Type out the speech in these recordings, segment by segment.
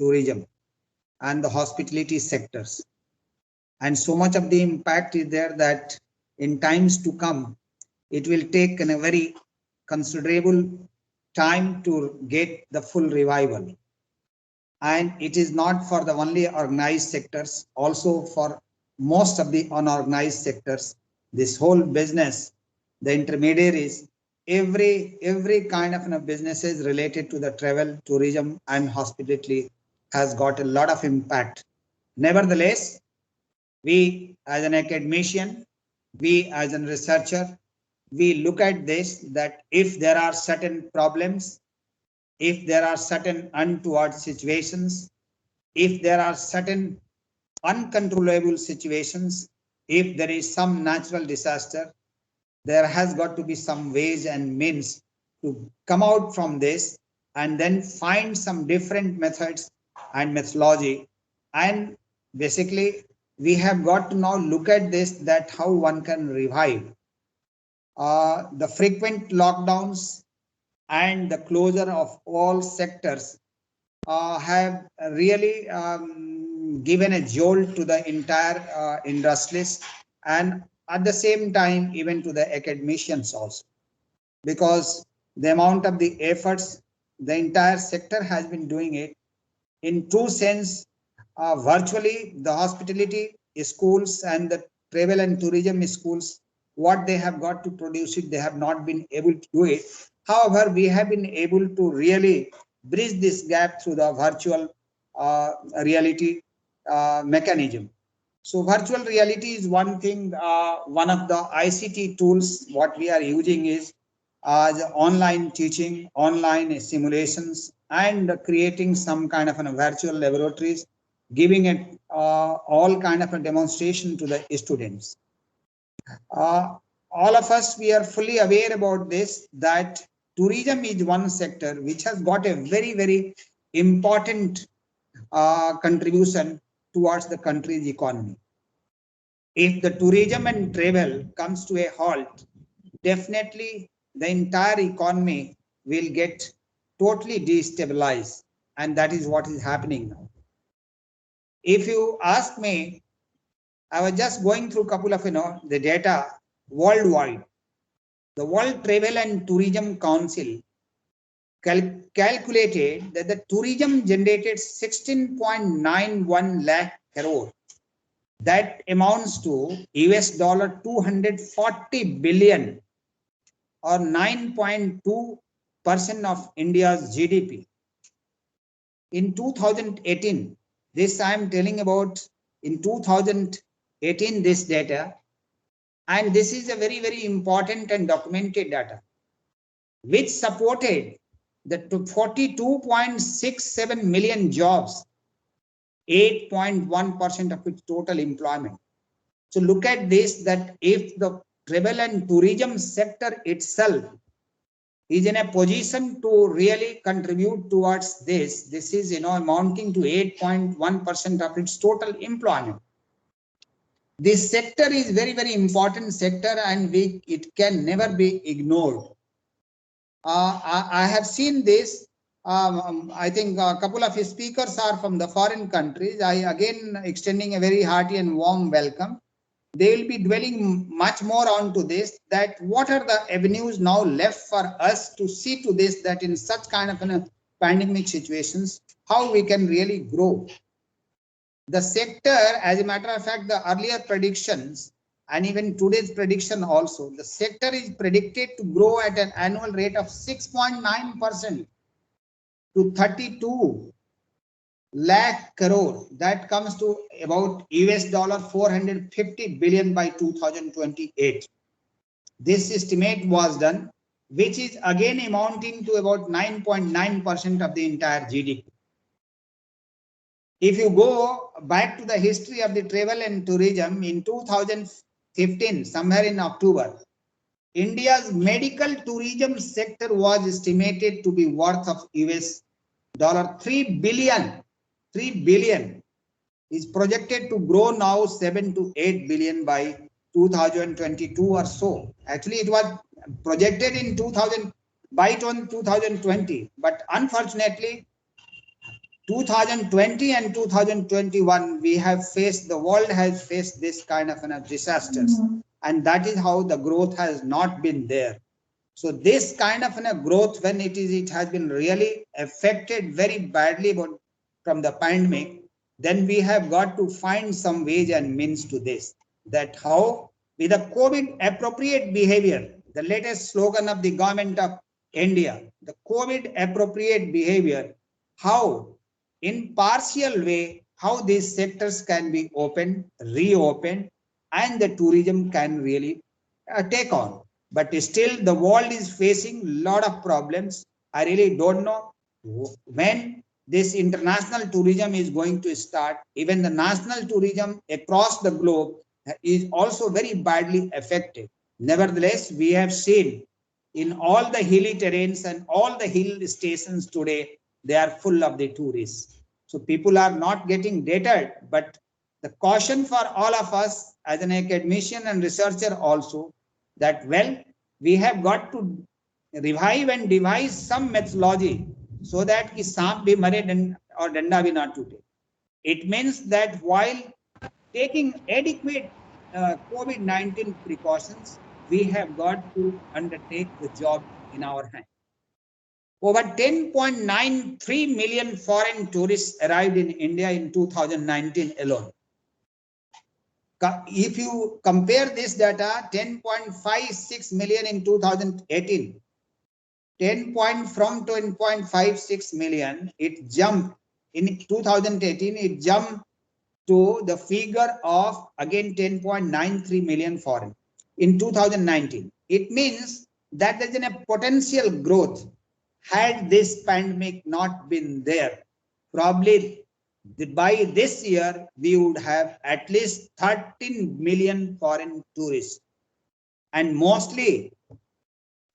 tourism and the hospitality sectors. And so much of the impact is there that in times to come, it will take a very considerable time to get the full revival. And it is not for the only organized sectors, also for most of the unorganized sectors. This whole business, the intermediaries, every kind of businesses related to the travel, tourism, and hospitality has got a lot of impact. Nevertheless, we as an academician, we as a researcher, we look at this that if there are certain problems, if there are certain untoward situations, if there are certain uncontrollable situations, if there is some natural disaster, there has got to be some ways and means to come out from this and then find some different methods and methodology. And basically, we have got to now look at this, that how one can revive. The frequent lockdowns and the closure of all sectors have really given a jolt to the entire industries, and at the same time even to the academicians also, because the amount of the efforts the entire sector has been doing it in true sense, virtually the hospitality schools and the travel and tourism schools, what they have got to produce it, they have not been able to do it. However, we have been able to really bridge this gap through the virtual reality mechanism. So virtual reality is one thing. One of the ICT tools what we are using is online teaching, online simulations, and creating some kind of virtual laboratories, giving it all kind of a demonstration to the students. All of us, we are fully aware about this, that tourism is one sector which has got a very important contribution towards the country's economy. If the tourism and travel comes to a halt, definitely the entire economy will get totally destabilized, and that is what is happening now. If you ask me, I was just going through a couple of the data worldwide. The World Travel and Tourism Council calculated that the tourism generated 16.91 lakh crore. That amounts to US dollar 240 billion, or 9.2% of India's GDP. In 2018, this I am telling about in 2018 this data, and this is a very important and documented data, which supported the 42.67 million jobs, 8.1% of its total employment. So look at this, that if the travel and tourism sector itself is in a position to really contribute towards this, this is amounting to 8.1% of its total employment. This sector is very important sector, and it can never be ignored. I have seen this. I think a couple of speakers are from the foreign countries. I again extending a very hearty and warm welcome. They will be dwelling much more onto this, that what are the avenues now left for us to see to this, that in such kind of pandemic situations, how we can really grow. The sector, as a matter of fact, the earlier predictions and even today's prediction also, the sector is predicted to grow at an annual rate of 6.9% to 32 lakh crore. That comes to about US dollar 450 billion by 2028. This estimate was done, which is again amounting to about 9.9% of the entire GDP. If you go back to the history of the travel and tourism, in 2015, somewhere in October, India's medical tourism sector was estimated to be worth of US dollar 3 billion. 3 billion is projected to grow now 7 to 8 billion by 2022 or so. Actually, it was projected in 2020, but unfortunately, 2020 and 2021, we have faced, the world has faced this kind of disasters, and that is how the growth has not been there. So this kind of growth, when it has been really affected very badly from the pandemic, then we have got to find some ways and means to this. That how, with the COVID appropriate behavior, the latest slogan of the government of India, the COVID appropriate behavior, how in partial way, how these sectors can be opened, reopened, and the tourism can really take on. But still the world is facing a lot of problems. I really don't know when this international tourism is going to start. Even the national tourism across the globe is also very badly affected. Nevertheless, we have seen in all the hilly terrains and all the hill stations today, they are full of the tourists. So people are not getting deterred, but the caution for all of us as an academician and researcher also, that well, we have got to revive and devise some methodology so that ki saap bhi mare or danda bhi na tute. It means that while taking adequate COVID-19 precautions, we have got to undertake the job in our hand. Over 10.93 million foreign tourists arrived in India in 2019 alone. If you compare this data, 10.56 million in 2018, from 10.56 million, it jumped in 2018, it jumped to the figure of again 10.93 million foreign in 2019. It means that there is a potential growth. Had this pandemic not been there, probably by this year, we would have at least 13 million foreign tourists. And mostly,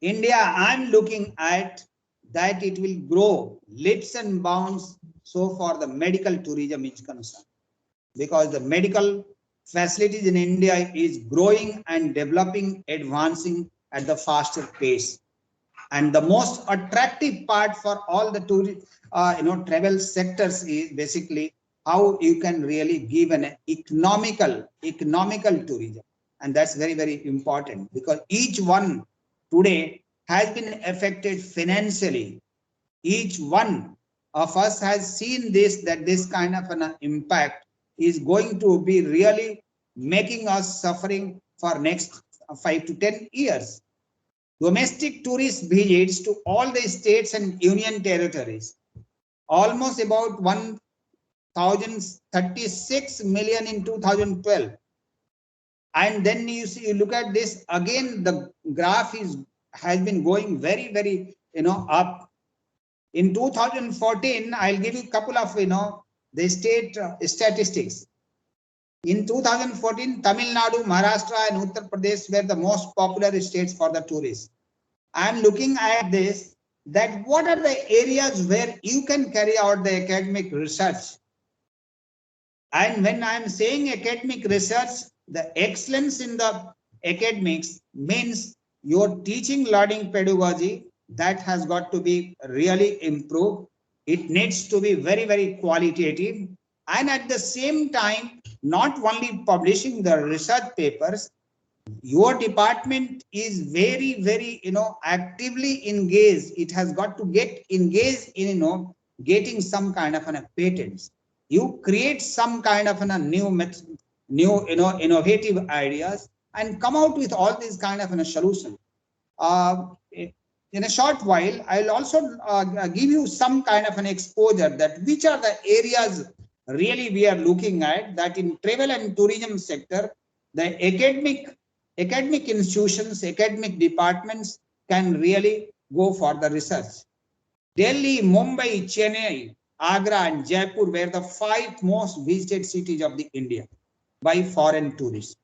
India, I'm looking at that it will grow leaps and bounds so far the medical tourism is concerned. Because the medical facilities in India is growing and developing, advancing at the faster pace. And the most attractive part for all the tourist, travel sectors is basically how you can really give an economical tourism. And that's very, very important, because each one today has been affected financially. Each one of us has seen this, that this kind of an impact is going to be really making us suffering for next 5 to 10 years. Domestic tourist visits to all the states and union territories, almost about 1,036 million in 2012. And then you see, you look at this again, the graph has been going very, very, up. In 2014, I'll give you a couple of, the state statistics. In 2014, Tamil Nadu, Maharashtra, and Uttar Pradesh were the most popular states for the tourists. I am looking at this, that what are the areas where you can carry out the academic research. And when I am saying academic research, the excellence in the academics means your teaching learning pedagogy, that has got to be really improved. It needs to be very, very qualitative. And at the same time, not only publishing the research papers, your department is very, very, actively engaged. It has got to get engaged in, getting some kind of patents. You create some kind of new method, innovative ideas, and come out with all these kind of solution. In a short while, I'll also give you some kind of an exposure that which are the areas really we are looking at, that in travel and tourism sector, the academic institutions, academic departments can really go for the research. Delhi, Mumbai, Chennai, Agra, and Jaipur were the 5 most visited cities of the India by foreign tourists.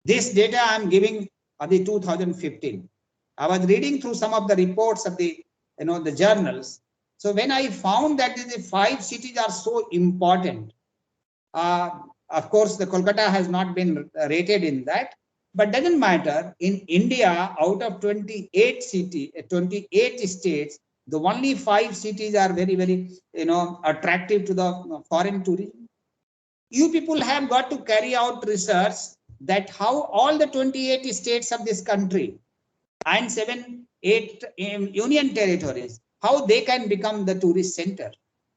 This data I'm giving of the 2015. I was reading through some of the reports of the, the journals. So when I found that the 5 cities are so important, of course, the Kolkata has not been rated in that, but doesn't matter. In India, out of 28 states, The only 5 cities are very, very, attractive to the foreign tourism. You people have got to carry out research that how all the 28 states of this country and 7-8 union territories, how they can become the tourist center.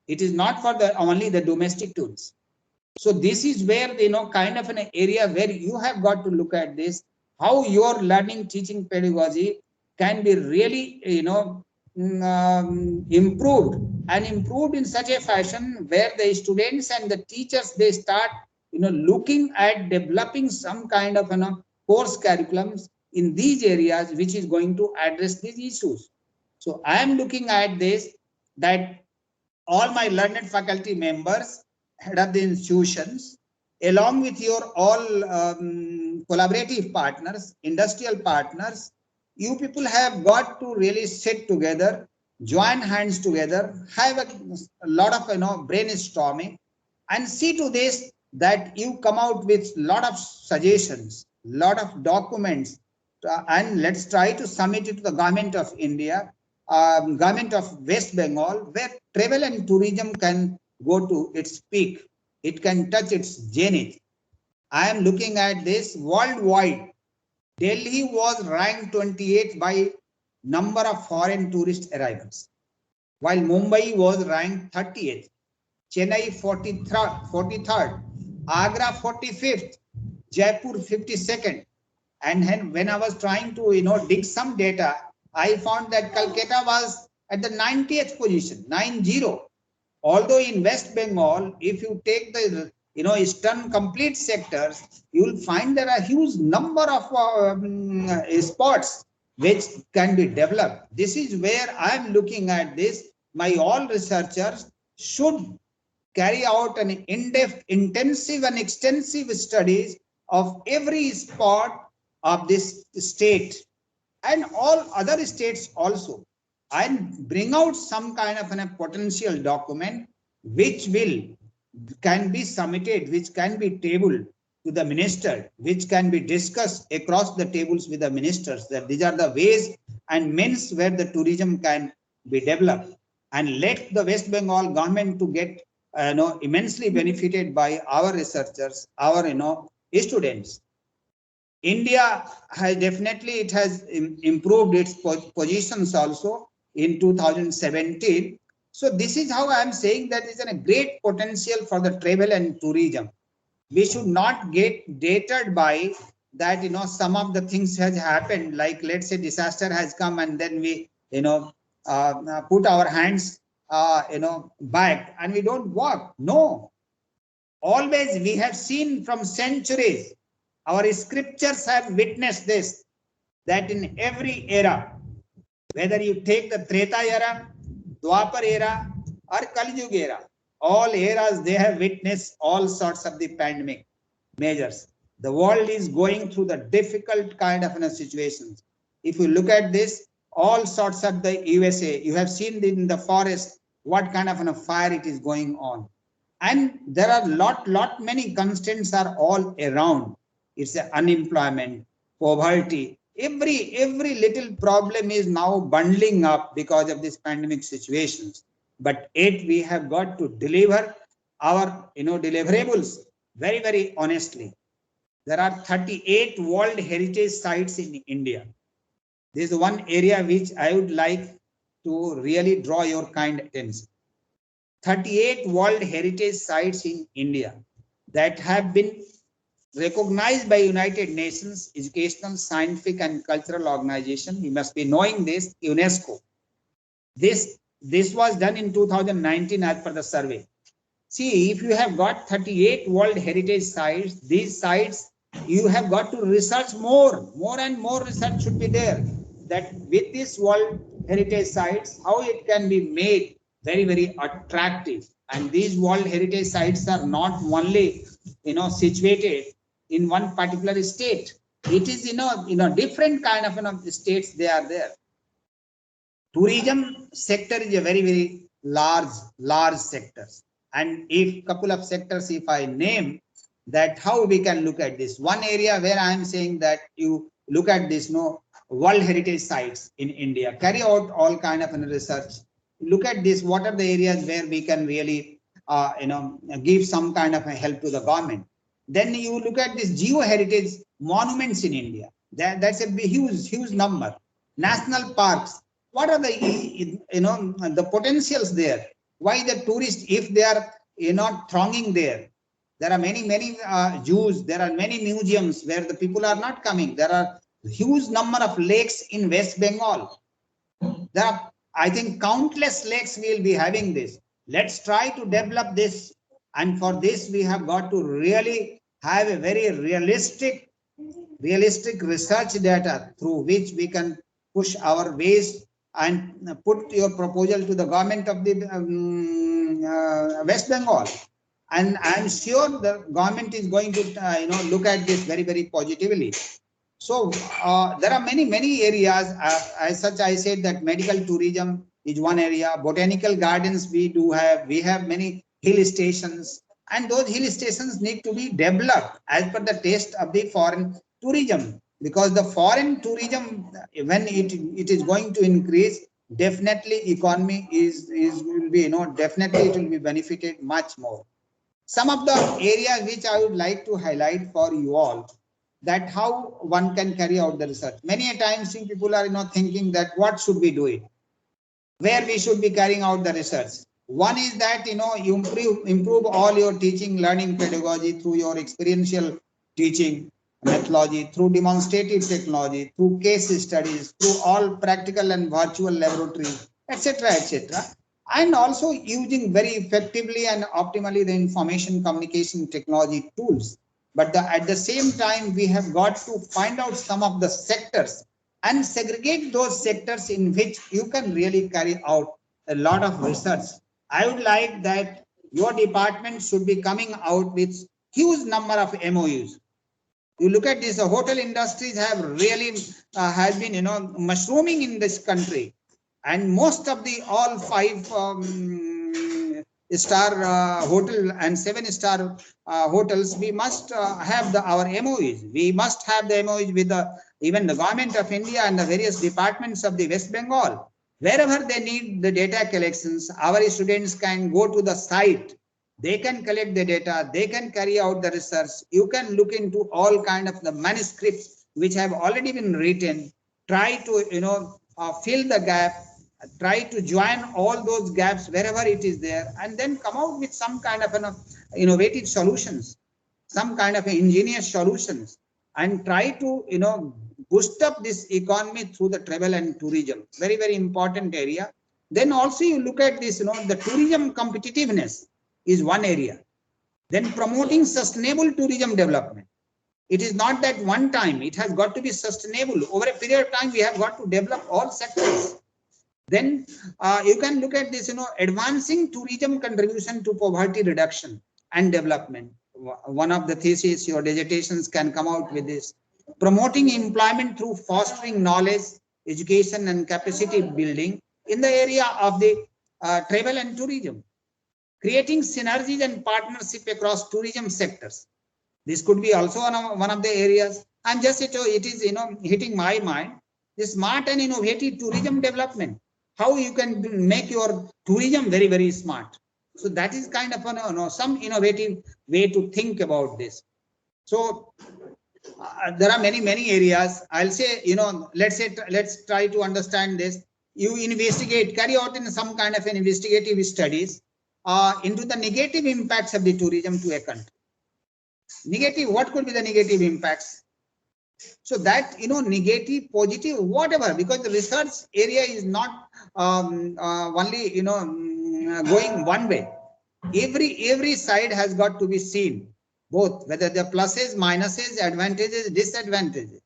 It is not for the only the domestic tourists. So this is where, kind of an area where you have got to look at this, how your learning teaching pedagogy can be really, improved, and improved in such a fashion where the students and the teachers, they start, looking at developing some kind of, course curriculums in these areas, which is going to address these issues. So I am looking at this, that all my learned faculty members, head of the institutions, along with your all collaborative partners, industrial partners, you people have got to really sit together, join hands together, have a lot of, brainstorming, and see to this that you come out with lot of suggestions, lot of documents, and let's try to submit it to the government of India, government of West Bengal, where travel and tourism can go to its peak. It can touch its zenith. I am looking at this worldwide. Delhi was ranked 28th by number of foreign tourist arrivals, while Mumbai was ranked 30th, Chennai 43rd, Agra 45th, Jaipur 52nd. And when I was trying to, dig some data, I found that Calcutta was at the 90th position, 90. Although in West Bengal, if you take the, eastern complete sectors, you will find there are huge number of spots which can be developed. This is where I am looking at this. My all researchers should carry out an in-depth, intensive and extensive studies of every spot of this state and all other states also, and bring out some kind of a potential document which can be submitted, which can be tabled to the minister, which can be discussed across the tables with the ministers, that these are the ways and means where the tourism can be developed, and let the West Bengal government to get immensely benefited by our researchers, our students. India has definitely, it has improved its positions also in 2017. So this is how I am saying that is a great potential for the travel and tourism. We should not get dated by that, some of the things has happened, like let's say disaster has come and then we, put our hands, back and we don't work. No, always we have seen from centuries, our scriptures have witnessed this, that in every era, whether you take the Treta era, Dwapar era, or Kali Yuga era, all eras, they have witnessed all sorts of the pandemic measures. The world is going through the difficult kind of situations. If you look at this, all sorts of the USA, you have seen in the forest what kind of a fire it is going on. And there are lot many constraints are all around. It's unemployment, poverty. Every little problem is now bundling up because of this pandemic situations. But yet we have got to deliver our deliverables very, very honestly. There are 38 World Heritage Sites in India. This is one area which I would like to really draw your kind attention. 38 World Heritage Sites in India that have been recognized by United Nations Educational, Scientific and Cultural Organization. You must be knowing this, UNESCO. This was done in 2019 as per the survey. See, if you have got 38 World Heritage Sites, these sites, you have got to research more and more research should be there, that with this World Heritage Sites, how it can be made very, very attractive. And these World Heritage Sites are not only, situated in one particular state. It is, different kind of, states they are there. Tourism sector is a very, very large sectors. And if couple of sectors, if I name that, how we can look at this. One area where I am saying that you look at this, World Heritage Sites in India, carry out all kind of research. Look at this, what are the areas where we can really, give some kind of a help to the government. Then you look at this geo-heritage monuments in India. That's a huge number. National parks, what are the, the potentials there? Why the tourists, if they are, not thronging there? There are many zoos, there are many museums where the people are not coming. There are huge number of lakes in West Bengal. There are, I think, countless lakes will be having this. Let's try to develop this. And for this, we have got to really have a very realistic research data through which we can push our ways and put your proposal to the government of the West Bengal. And I'm sure the government is going to, look at this very positively. So there are many areas. As such, I said that medical tourism is one area. Botanical gardens we have many hill stations, and those hill stations need to be developed as per the taste of the foreign tourism, because the foreign tourism, when it is going to increase, definitely economy will be, definitely it will be benefited much more. Some of the areas which I would like to highlight for you all, that how one can carry out the research. Many a times people are thinking that what should we do it, where we should be carrying out the research. One is that you improve all your teaching learning pedagogy through your experiential teaching methodology, through demonstrative technology, through case studies, through all practical and virtual laboratories, etc. And also using very effectively and optimally the information communication technology tools. But at the same time, we have got to find out some of the sectors and segregate those sectors in which you can really carry out a lot of research. I would like that your department should be coming out with huge number of MOUs. You look at this, the hotel industries have really has been, mushrooming in this country. And most of the all 5-star hotel and 7-star hotels, we must have our MOUs. We must have the MOUs with even the government of India and the various departments of the West Bengal. Wherever they need the data collections, our students can go to the site. They can collect the data. They can carry out the research. You can look into all kind of the manuscripts which have already been written. Try to, fill the gap. Try to join all those gaps wherever it is there, and then come out with some kind of innovative solutions, some kind of ingenious solutions, and try to boost up this economy through the travel and tourism. Very important area. Then also you look at this, the tourism competitiveness is one area. Then promoting sustainable tourism development. It is not that one time, it has got to be sustainable. Over a period of time, we have got to develop all sectors. Then you can look at this, advancing tourism contribution to poverty reduction and development. One of the theses, your dissertations can come out with this. Promoting employment through fostering knowledge, education and capacity building in the area of the travel and tourism. Creating synergies and partnership across tourism sectors. This could be also one of the areas. And just it is, hitting my mind. The smart and innovative tourism development. How you can make your tourism very smart. So that is kind of some innovative way to think about this. So there are many areas. I'll say, let's try to understand this. You investigate, carry out in some kind of an investigative studies into the negative impacts of the tourism to a country. Negative, what could be the negative impacts? So that, negative, positive, whatever, because the research area is not only, going one way. Every side has got to be seen, both whether the pluses, minuses, advantages, disadvantages.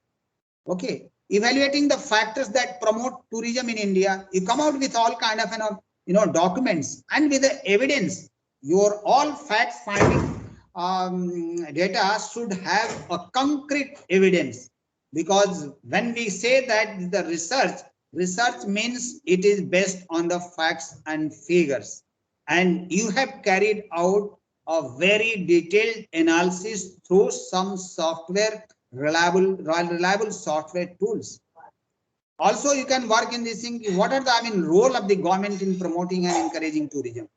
Okay. Evaluating the factors that promote tourism in India, you come out with all kind of, documents and with the evidence. Your all fact finding data should have a concrete evidence, because when we say that the research means it is based on the facts and figures, and you have carried out a very detailed analysis through some software, reliable software tools. also you can work in this thing. What are the role of the government in promoting and encouraging tourism?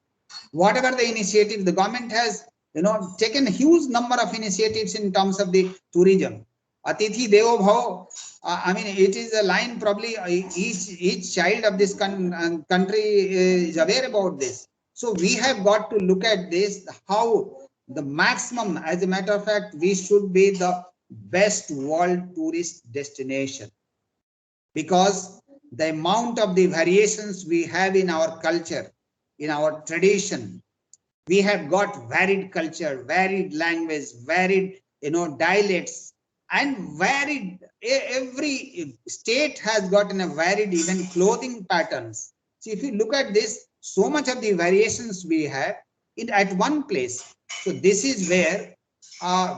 Whatever the initiative, the government has taken a huge number of initiatives in terms of the tourism. Atithi Devo Bhava. It is a line probably each child of this country is aware about this. So we have got to look at this, how the maximum, as a matter of fact, we should be the best world tourist destination, because the amount of the variations we have in our culture, in our tradition, we have got varied culture, varied language, varied dialects, and varied, every state has gotten a varied even clothing patterns. So if you look at this, so much of the variations we have in at one place. So this is where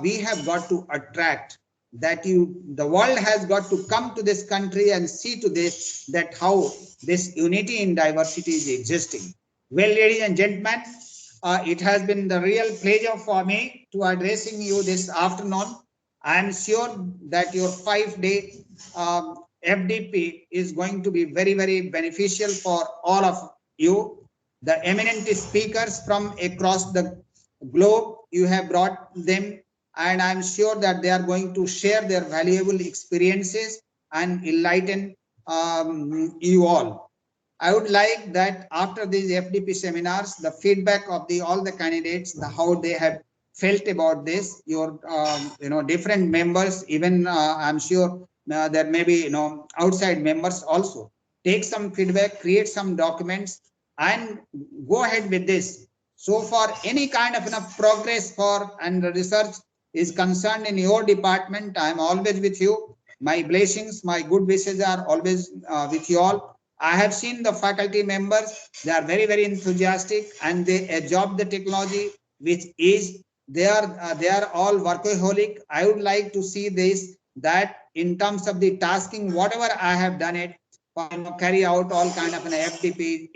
we have got to attract, that the world has got to come to this country and see to this, that how this unity in diversity is existing. Well, ladies and gentlemen, it has been the real pleasure for me to addressing you this afternoon. I am sure that your 5-day FDP is going to be very, very beneficial for all of you. The eminent speakers from across the globe, you have brought them, and I'm sure that they are going to share their valuable experiences and enlighten you all. I would like that after these FDP seminars, the feedback of all the candidates, how they have felt about this, your different members, even I'm sure there may be outside members also. Take some feedback, create some documents, and go ahead with this. So far, any kind of progress for and research is concerned in your department, I am always with you. My blessings, my good wishes are always with you all. I have seen the faculty members, they are very, very enthusiastic, and they absorb the technology, which is, they are all workaholic. I would like to see this, that in terms of the tasking, whatever I have done it, carry out all kind of an FDP.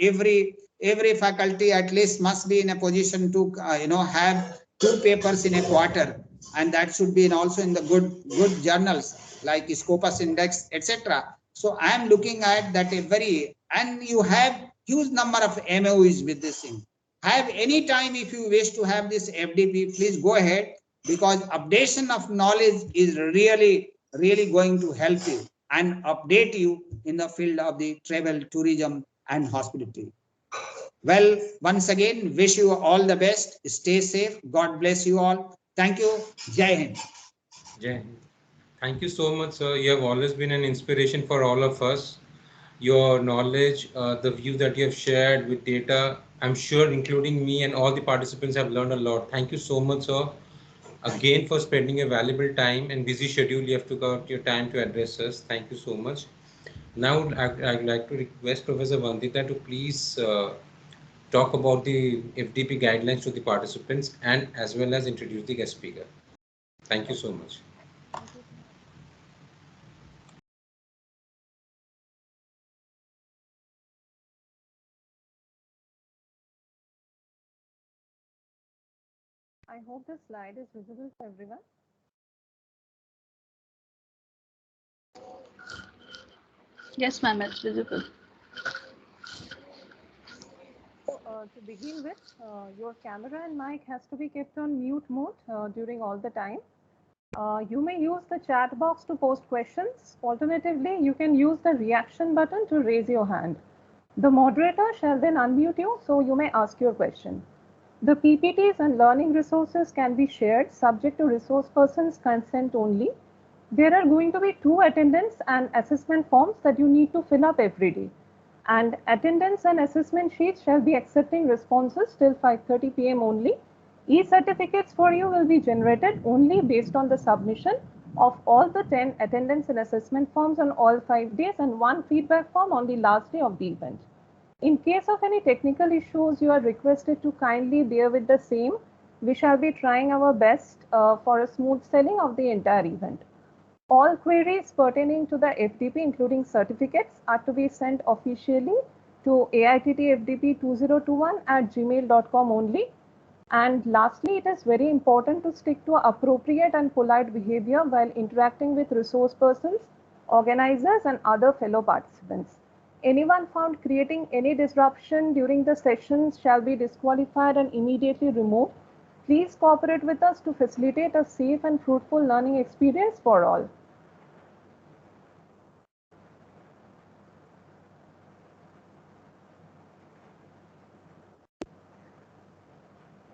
Every faculty at least must be in a position to have 2 papers in a quarter, and that should be also in the good journals like Scopus Index, etc. So I am looking at that and you have huge number of MOUs with this thing. Have any time, if you wish to have this FDP, please go ahead, because updation of knowledge is really, really going to help you and update you in the field of the travel, tourism, and hospitality. Well, once again, wish you all the best. Stay safe. God bless you all. Thank you. Jai Hind. Jai Hind. Thank you so much, sir. You have always been an inspiration for all of us. Your knowledge, the view that you have shared with data, I'm sure including me and all the participants have learned a lot. Thank you so much, sir, again for spending a valuable time and busy schedule. You have took out your time to address us. Thank you so much. Now I'd like to request Professor Vandita to please talk about the FDP guidelines to the participants and as well as introduce the guest speaker. Thank you so much. I hope the slide is visible to everyone. Yes, ma'am, it's visible. To begin with, your camera and mic has to be kept on mute mode during all the time. You may use the chat box to post questions. Alternatively, you can use the reaction button to raise your hand. The moderator shall then unmute you, so you may ask your question. The PPTs and learning resources can be shared subject to resource person's consent only. There are going to be 2 attendance and assessment forms that you need to fill up every day. And attendance and assessment sheets shall be accepting responses till 5:30 p.m. only. E-certificates for you will be generated only based on the submission of all the 10 attendance and assessment forms on all 5 days and 1 feedback form on the last day of the event. In case of any technical issues, you are requested to kindly bear with the same. We shall be trying our best for a smooth sailing of the entire event. All queries pertaining to the FDP, including certificates, are to be sent officially to aittfdp2021@gmail.com only. And lastly, it is very important to stick to appropriate and polite behavior while interacting with resource persons organizers, and other fellow participants. Anyone found creating any disruption during the sessions shall be disqualified and immediately removed. Please cooperate with us to facilitate a safe and fruitful learning experience for all.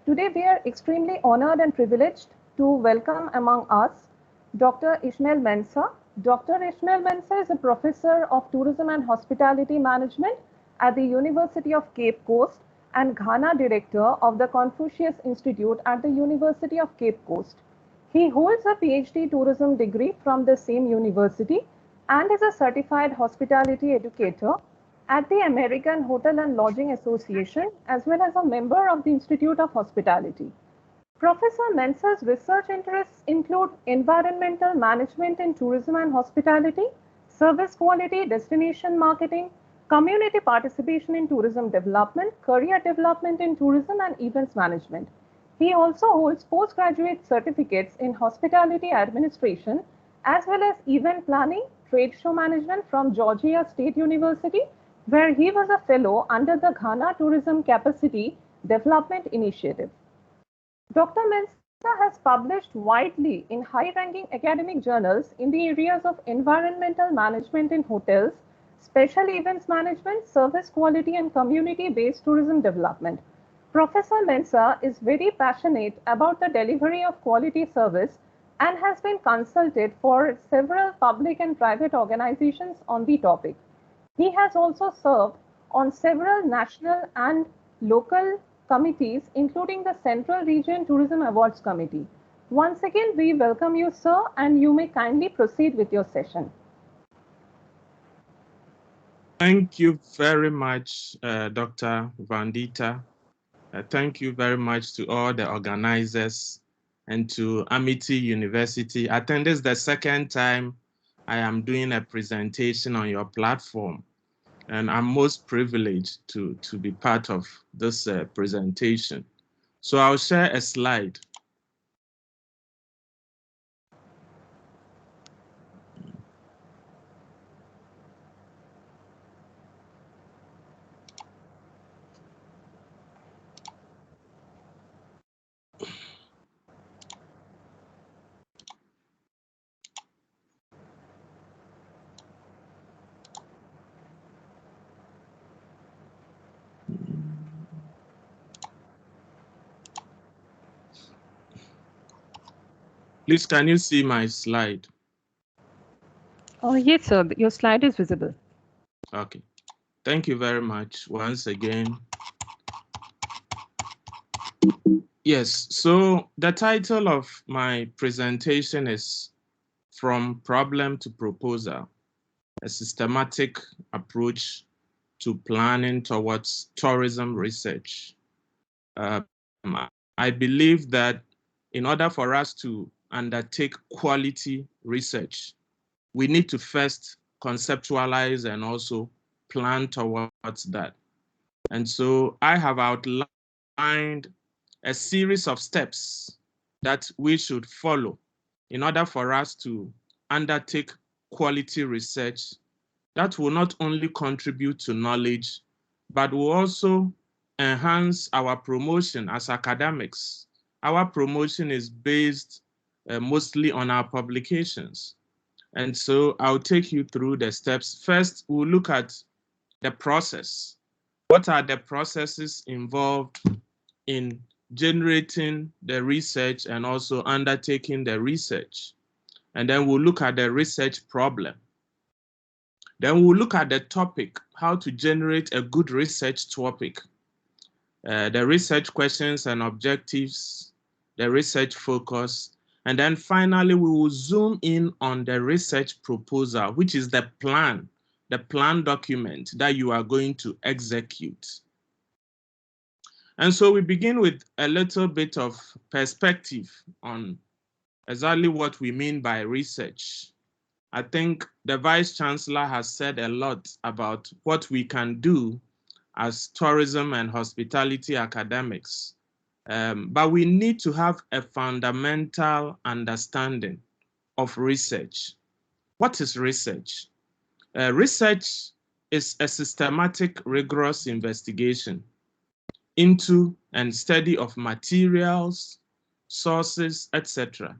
Today, we are extremely honored and privileged to welcome among us Dr. Ishmael Mensah. Dr. Ishmael Mensah is a professor of tourism and hospitality management at the University of Cape Coast and Ghana director of the Confucius Institute at the University of Cape Coast. He holds a PhD tourism degree from the same university and is a certified hospitality educator at the American Hotel and Lodging Association, as well as a member of the Institute of Hospitality. Professor Mensah's research interests include environmental management in tourism and hospitality, service quality, destination marketing, community participation in tourism development, career development in tourism, and events management. He also holds postgraduate certificates in hospitality administration, as well as event planning, trade show management from Georgia State University, where he was a fellow under the Ghana Tourism Capacity Development Initiative. Dr. Mensah has published widely in high-ranking academic journals in the areas of environmental management in hotels, special events management, service quality, and community-based tourism development. Professor Mensah is very passionate about the delivery of quality service and has been consulted for several public and private organizations on the topic. He has also served on several national and local committees, including the Central Region Tourism Awards Committee. Once again, we welcome you, sir, and you may kindly proceed with your session. Thank you very much, Dr. Vandita. Thank you very much to all the organizers and to Amity University. I think this is the second time I am doing a presentation on your platform, and I'm most privileged to be part of this presentation. So I'll share a slide. Please, can you see my slide? Oh, yes, sir. Your slide is visible. Okay. Thank you very much once again. Yes, so the title of my presentation is From Problem to Proposal, a systematic approach to planning towards tourism research. I believe that in order for us to undertake quality research, we need to first conceptualize and also plan towards that. And so I have outlined a series of steps that we should follow in order for us to undertake quality research that will not only contribute to knowledge, but will also enhance our promotion as academics. Our promotion is based mostly on our publications. And so I'll take you through the steps. First, we'll look at the process. What are the processes involved in generating the research and also undertaking the research? And then we'll look at the research problem. Then we'll look at the topic, how to generate a good research topic, the research questions and objectives, the research focus, and then finally we will zoom in on the research proposal, which is the plan document that you are going to execute. And so we begin with a little bit of perspective on exactly what we mean by research. I think the Vice Chancellor has said a lot about what we can do as tourism and hospitality academics. But we need to have a fundamental understanding of research. What is research? Research is a systematic, rigorous investigation into and study of materials, sources, etc.,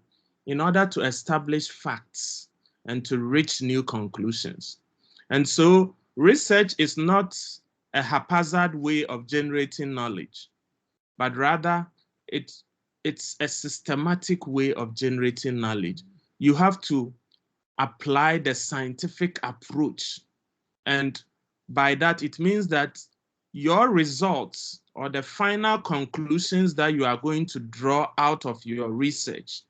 in order to establish facts and to reach new conclusions. And so research is not a haphazard way of generating knowledge, but rather it's a systematic way of generating knowledge. You have to apply the scientific approach. And by that, it means that your results or the final conclusions that you are going to draw out of your research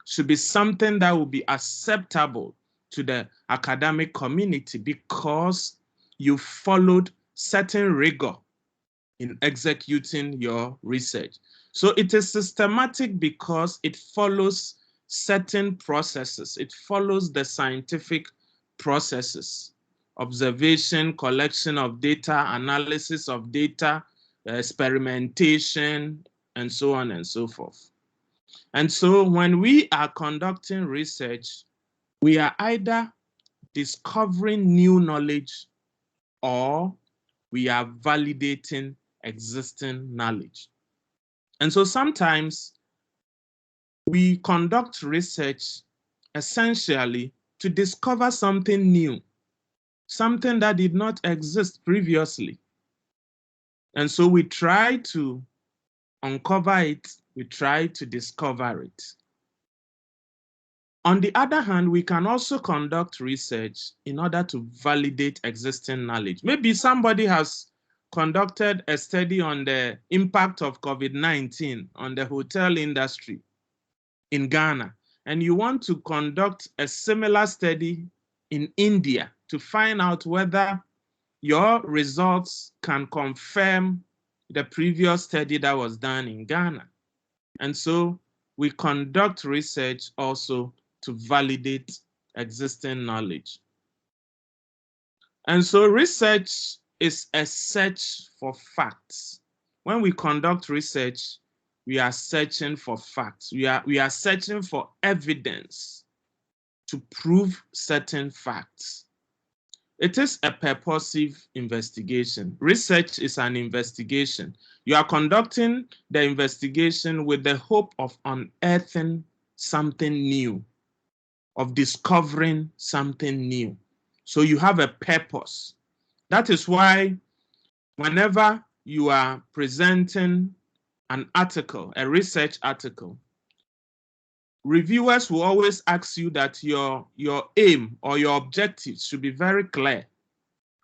should be something that will be acceptable to the academic community because you followed certain rigor in executing your research. So it is systematic because it follows certain processes. It follows the scientific processes: observation, collection of data, analysis of data, experimentation, and so on and so forth. And so when we are conducting research, we are either discovering new knowledge or we are validating existing knowledge. And so sometimes we conduct research essentially to discover something new, something that did not exist previously. And so we try to uncover it, we try to discover it. On the other hand, we can also conduct research in order to validate existing knowledge. Maybe somebody has conducted a study on the impact of COVID-19 on the hotel industry in Ghana, and you want to conduct a similar study in India to find out whether your results can confirm the previous study that was done in Ghana. And so we conduct research also to validate existing knowledge. And so research is a search for facts. When we conduct research, we are searching for facts. We are searching for evidence to prove certain facts. It is a purposive investigation. Research is an investigation. You are conducting the investigation with the hope of unearthing something new, of discovering something new. So you have a purpose. That is why whenever you are presenting an article, a research article, reviewers will always ask you that your aim or your objectives should be very clear.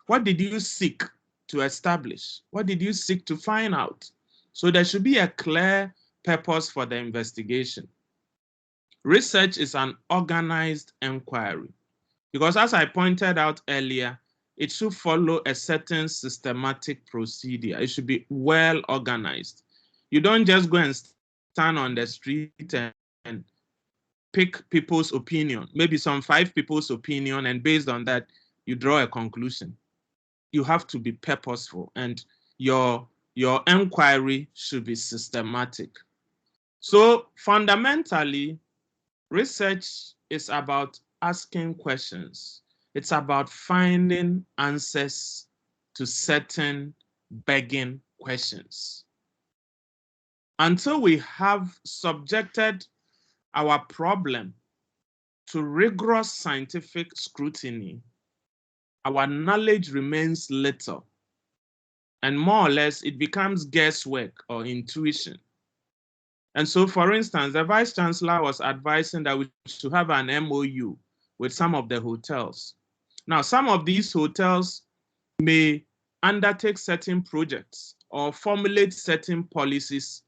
What did you seek to establish? What did you seek to find out? So there should be a clear purpose for the investigation. Research is an organized inquiry because, as I pointed out earlier, it should follow a certain systematic procedure. It should be well organized. You don't just go and stand on the street and pick people's opinion, maybe some 5 people's opinion, and based on that, you draw a conclusion. You have to be purposeful, and your inquiry should be systematic. So fundamentally, research is about asking questions. It's about finding answers to certain begging questions. Until we have subjected our problem to rigorous scientific scrutiny, our knowledge remains little, and more or less it becomes guesswork or intuition. And so, for instance, the Vice Chancellor was advising that we should have an MOU with some of the hotels. Now, some of these hotels may undertake certain projects or formulate certain policies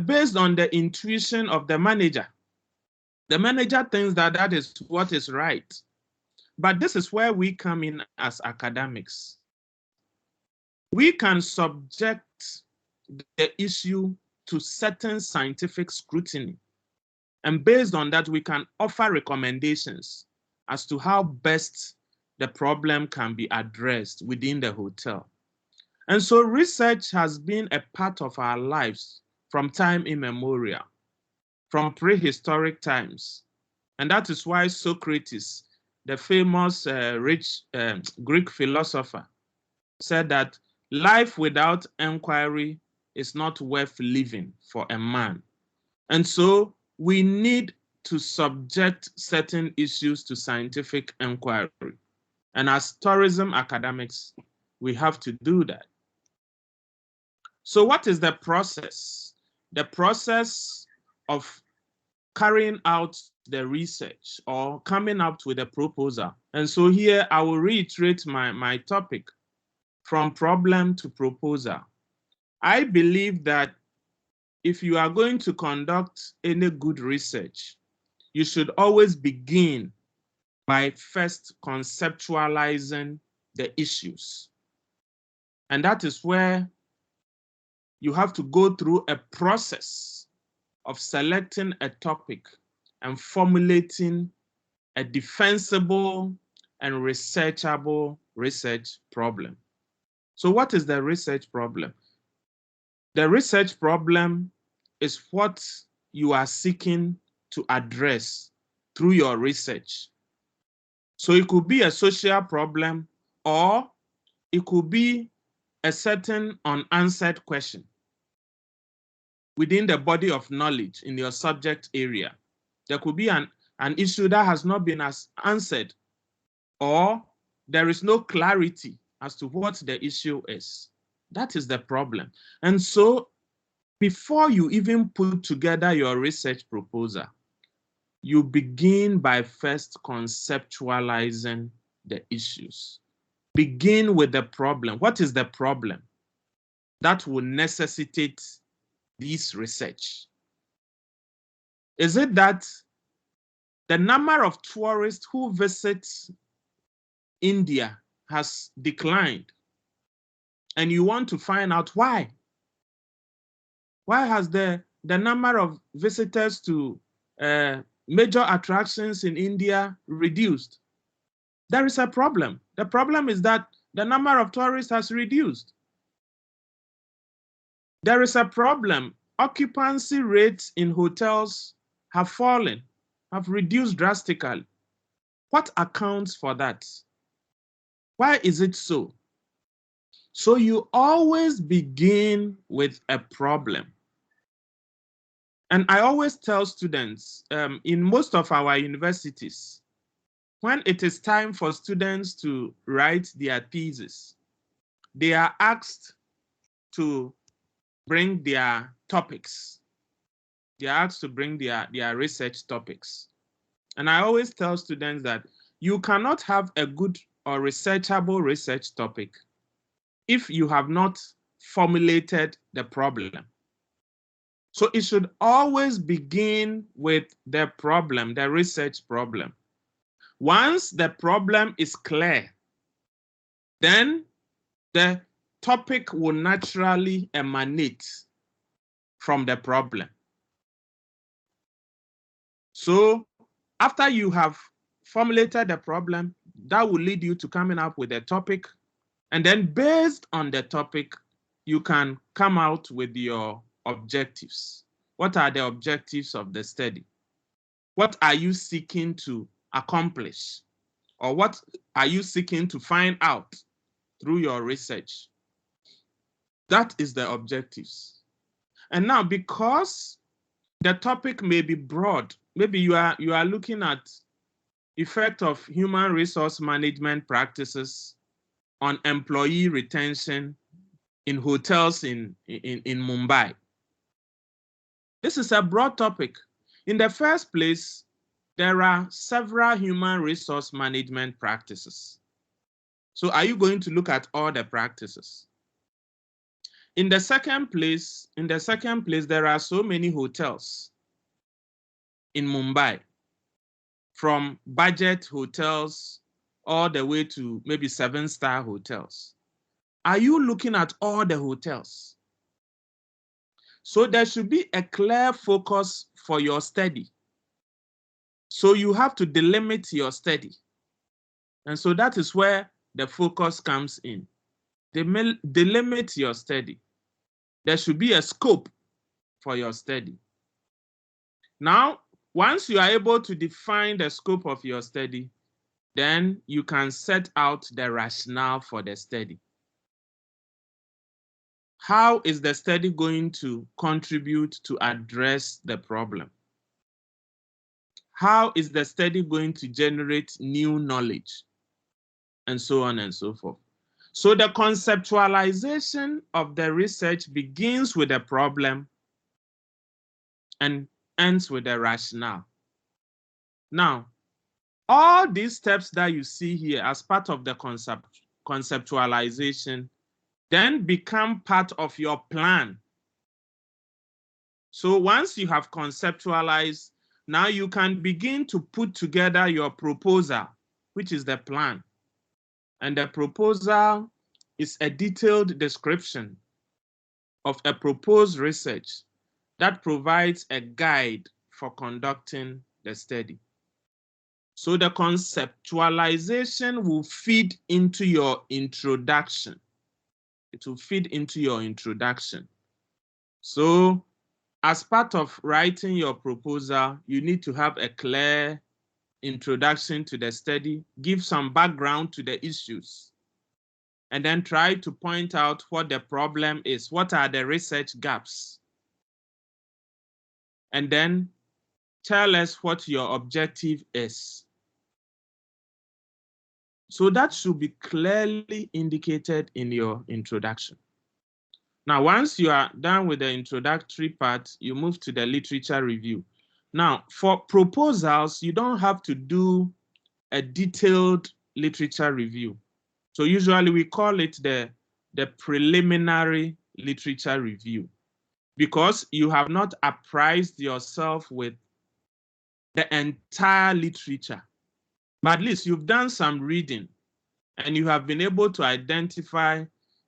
based on the intuition of the manager. The manager thinks that that is what is right. But this is where we come in as academics. We can subject the issue to certain scientific scrutiny. And based on that, we can offer recommendations as to how best the problem can be addressed within the hotel. And so research has been a part of our lives from time immemorial, from prehistoric times. And that is why Socrates the famous rich Greek philosopher, said that life without inquiry is not worth living for a man. And so we need to subject certain issues to scientific inquiry. And as tourism academics, we have to do that. So what is the process? The process of carrying out the research or coming up with a proposal. And so here I will reiterate my topic, from problem to proposal. I believe that if you are going to conduct any good research, you should always begin by first conceptualizing the issues. And that is where you have to go through a process of selecting a topic and formulating a defensible and researchable research problem. So what is the research problem? The research problem is what you are seeking to address through your research. So it could be a social problem, or it could be a certain unanswered question within the body of knowledge in your subject area. There could be an issue that has not been answered, or there is no clarity as to what the issue is. That is the problem. And so before you even put together your research proposal, you begin by first conceptualizing the issues. Begin with the problem. What is the problem that will necessitate this research? Is it that the number of tourists who visit India has declined, and you want to find out why? Why has the number of visitors to major attractions in India reduced? There is a problem. The problem is that the number of tourists has reduced. There is a problem. Occupancy rates in hotels have fallen, have reduced drastically. What accounts for that? Why is it so? So you always begin with a problem. And I always tell students, in most of our universities, when it is time for students to write their thesis, they are asked to bring their topics. They are asked to bring their research topics. And I always tell students that you cannot have a good or researchable research topic if you have not formulated the problem. So it should always begin with the problem, the research problem. Once the problem is clear, then the topic will naturally emanate from the problem. So after you have formulated the problem, that will lead you to coming up with a topic. And then based on the topic, you can come out with your objectives. What are the objectives of the study? What are you seeking to accomplish? Or what are you seeking to find out through your research? That is the objectives. And now, because the topic may be broad, maybe you are looking at effect of human resource management practices on employee retention in hotels in Mumbai. This is a broad topic. In the first place, there are several human resource management practices. So are you going to look at all the practices? In the second place, there are so many hotels in Mumbai, from budget hotels all the way to maybe 7-star hotels. Are you looking at all the hotels? So there should be a clear focus for your study. So you have to delimit your study. And so that is where the focus comes in. Delimit your study. There should be a scope for your study. Now, once you are able to define the scope of your study, then you can set out the rationale for the study. How is the study going to contribute to address the problem? How is the study going to generate new knowledge? And so on and so forth. So the conceptualization of the research begins with a problem and ends with a rationale. Now, all these steps that you see here as part of the conceptualization then become part of your plan. So once you have conceptualized, now you can begin to put together your proposal, which is the plan. And the proposal is a detailed description of a proposed research that provides a guide for conducting the study. So the conceptualization will feed into your introduction. It will feed into your introduction. So as part of writing your proposal, you need to have a clear introduction to the study, give some background to the issues, and then try to point out what the problem is. What are the research gaps? And then tell us what your objective is. So that should be clearly indicated in your introduction. Now, once you are done with the introductory part, you move to the literature review. Now, for proposals, you don't have to do a detailed literature review. So usually we call it the preliminary literature review, because you have not apprised yourself with the entire literature. But at least you've done some reading and you have been able to identify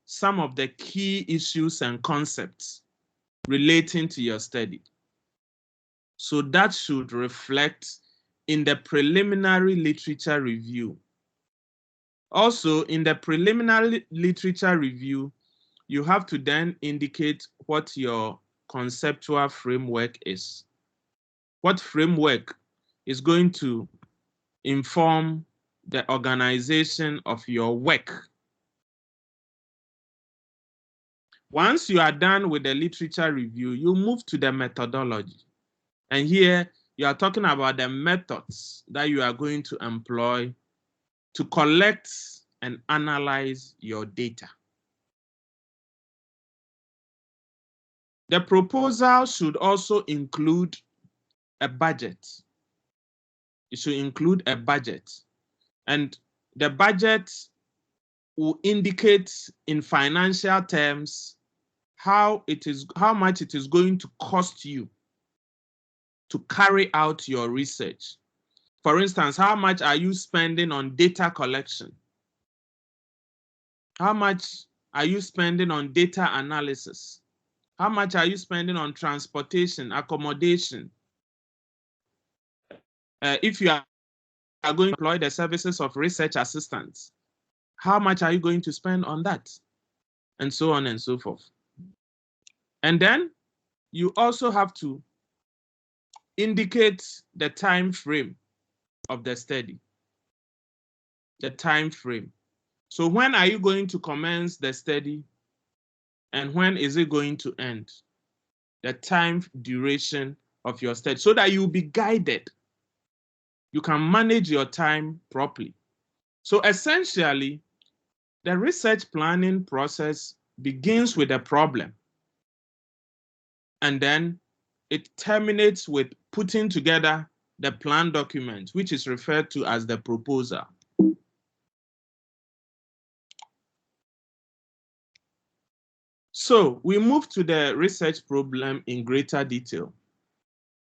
some of the key issues and concepts relating to your study. So that should reflect in the preliminary literature review. Also, in the preliminary literature review, you have to then indicate what your conceptual framework is. What framework is going to inform the organization of your work. Once you are done with the literature review, you move to the methodology. And here you are talking about the methods that you are going to employ to collect and analyze your data. The proposal should also include a budget. It should include a budget. And the budget will indicate in financial terms how much it is going to cost you to carry out your research. For instance, how much are you spending on data collection? How much are you spending on data analysis? How much are you spending on transportation, accommodation? If you are going to employ the services of research assistants, how much are you going to spend on that? And so on and so forth. And then you also have to indicate the time frame of the study. The time frame. So when are you going to commence the study and when is it going to end? The time duration of your study, so that you'll be guided. You can manage your time properly. So essentially, the research planning process begins with a problem, and then it terminates with putting together the plan document, which is referred to as the proposal. So we move to the research problem in greater detail.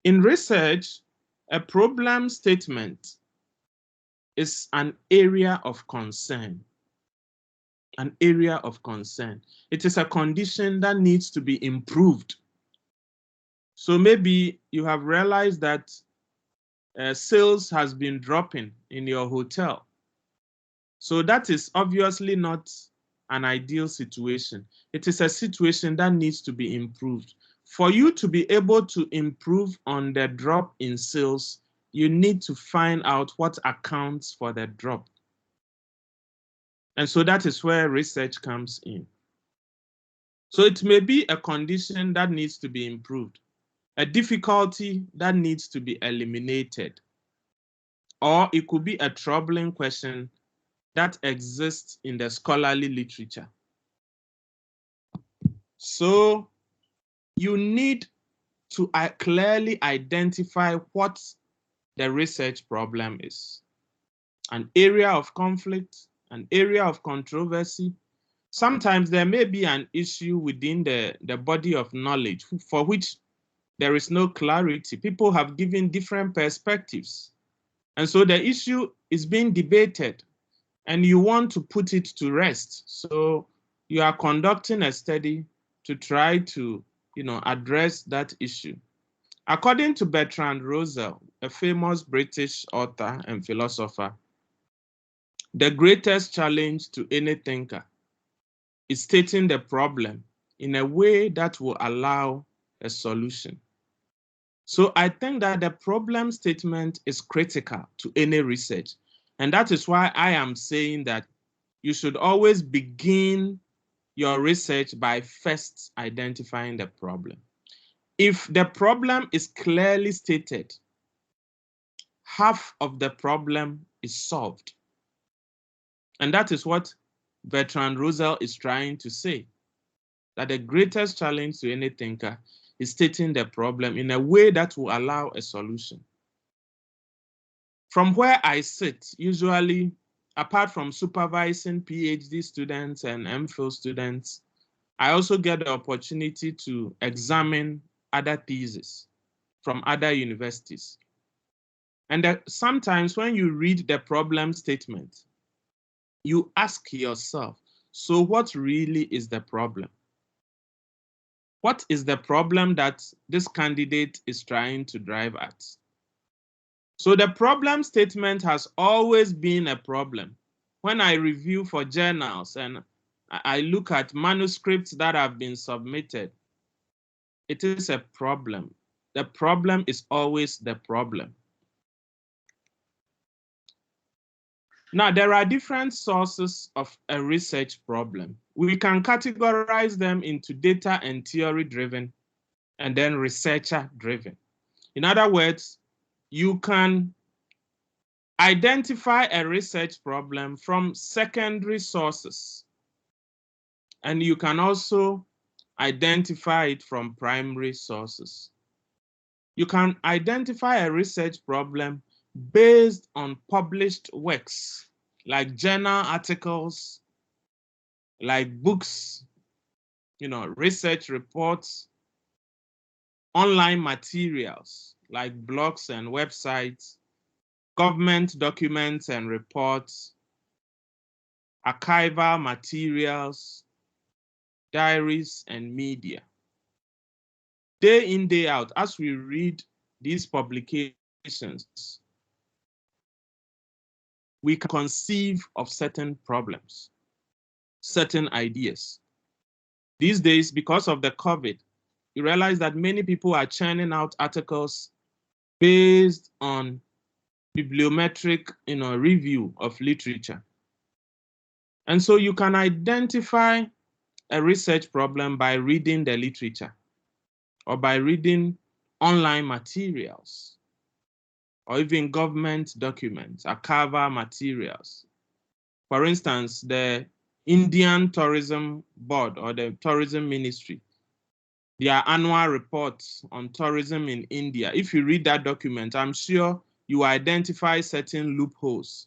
In research, a problem statement is an area of concern. An area of concern. It is a condition that needs to be improved. So maybe you have realized that sales has been dropping in your hotel. So that is obviously not an ideal situation. It is a situation that needs to be improved. For you to be able to improve on the drop in sales, you need to find out what accounts for the drop. And so that is where research comes in. So it may be a condition that needs to be improved, a difficulty that needs to be eliminated, or it could be a troubling question that exists in the scholarly literature. So you need to clearly identify what the research problem is. An area of conflict, an area of controversy. Sometimes there may be an issue within the body of knowledge for which there is no clarity. People have given different perspectives. And so the issue is being debated and you want to put it to rest. So you are conducting a study to try to, address that issue. According to Bertrand Russell, a famous British author and philosopher, the greatest challenge to any thinker is stating the problem in a way that will allow a solution. So I think that the problem statement is critical to any research. And that is why I am saying that you should always begin your research by first identifying the problem. If the problem is clearly stated, half of the problem is solved. And that is what Bertrand Russell is trying to say, that the greatest challenge to any thinker is stating the problem in a way that will allow a solution. From where I sit, usually, apart from supervising PhD students and MPhil students, I also get the opportunity to examine other theses from other universities. And sometimes when you read the problem statement, you ask yourself, so what really is the problem? What is the problem that this candidate is trying to drive at? So the problem statement has always been a problem. When I review for journals and I look at manuscripts that have been submitted, it is a problem. The problem is always the problem. Now, there are different sources of a research problem. We can categorize them into data and theory driven and then researcher driven. In other words, you can identify a research problem from secondary sources, and you can also identify it from primary sources. You can identify a research problem based on published works, like journal articles, like books, research reports, online materials, like blogs and websites, government documents and reports, archival materials, diaries, and media. Day in, day out, as we read these publications, we can conceive of certain problems, certain ideas. These days, because of the COVID, you realize that many people are churning out articles based on bibliometric review of literature. And so you can identify a research problem by reading the literature or by reading online materials or even government documents, archival materials. For instance, the Indian Tourism Board or the Tourism Ministry, their annual reports on tourism in India. If you read that document, I'm sure you identify certain loopholes,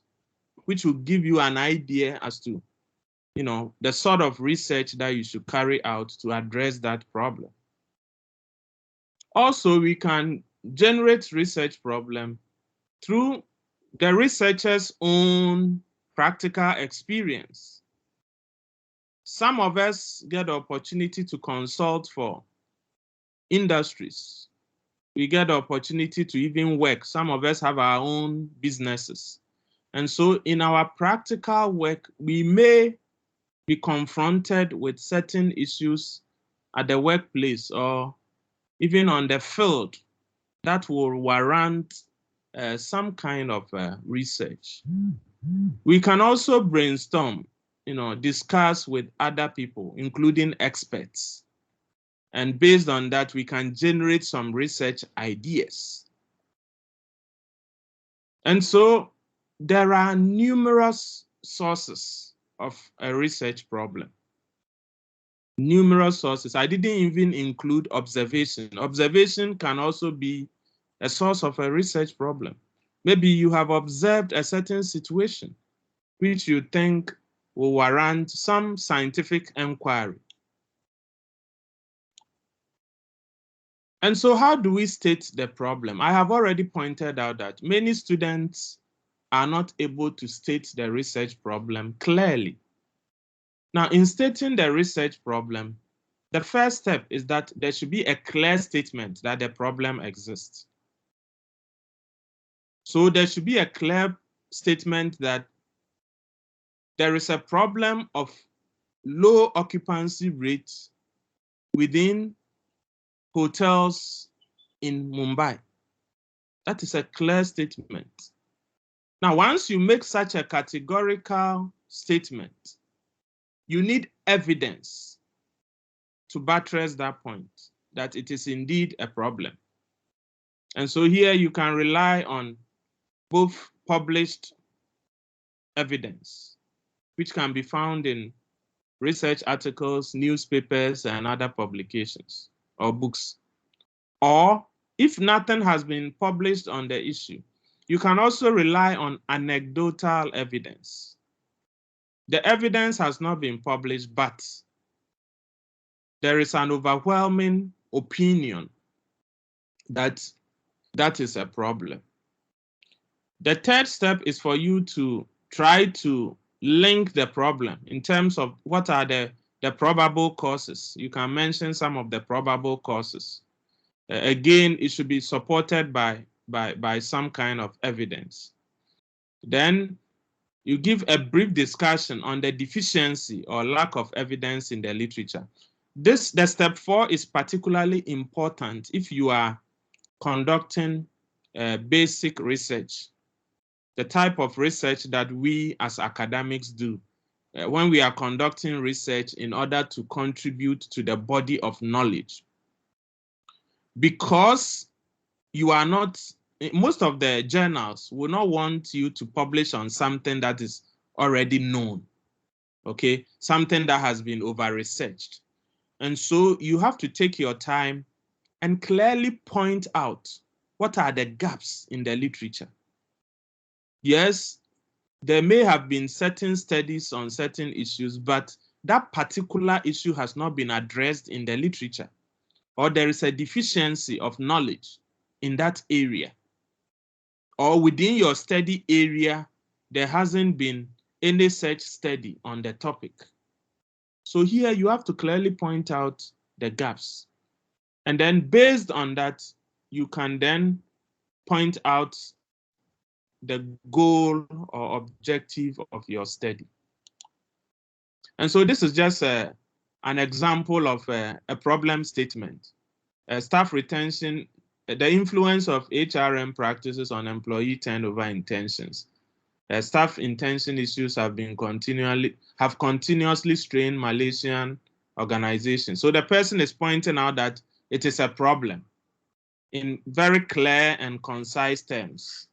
which will give you an idea as to, the sort of research that you should carry out to address that problem. Also, we can generate research problem through the researcher's own practical experience. Some of us get the opportunity to consult for industries. We get the opportunity to even work. Some of us have our own businesses. And so in our practical work, we may be confronted with certain issues at the workplace or even on the field that will warrant some kind of research. We can also brainstorm, discuss with other people, including experts. And based on that, we can generate some research ideas. And so there are numerous sources of a research problem. Numerous sources. I didn't even include observation. Observation can also be a source of a research problem. Maybe you have observed a certain situation which you think will warrant some scientific inquiry. And so how do we state the problem? I have already pointed out that many students are not able to state the research problem clearly. Now, in stating the research problem, the first step is that there should be a clear statement that the problem exists. So there should be a clear statement that there is a problem of low occupancy rates within hotels in Mumbai. That is a clear statement. Now, once you make such a categorical statement, you need evidence to buttress that point, that it is indeed a problem. And so here you can rely on both published evidence, which can be found in research articles, newspapers, and other publications or books. Or if nothing has been published on the issue, you can also rely on anecdotal evidence. The evidence has not been published, but there is an overwhelming opinion that that is a problem. The third step is for you to try to link the problem in terms of what are the probable causes. You can mention some of the probable causes. Again, it should be supported by some kind of evidence. Then you give a brief discussion on the deficiency or lack of evidence in the literature. The step 4 is particularly important if you are conducting basic research, the type of research that we as academics do when we are conducting research in order to contribute to the body of knowledge. Because you are not, most of the journals will not want you to publish on something that is already known, okay? Something that has been over-researched. And so you have to take your time and clearly point out what are the gaps in the literature. Yes, there may have been certain studies on certain issues, but that particular issue has not been addressed in the literature, or there is a deficiency of knowledge in that area, or within your study area, there hasn't been any such study on the topic. So here you have to clearly point out the gaps. And then based on that, you can then point out the goal or objective of your study. And so this is just an example of a problem statement. Staff retention, the influence of HRM practices on employee turnover intentions. Staff intention issues have continuously strained Malaysian organizations. So the person is pointing out that it is a problem in very clear and concise terms.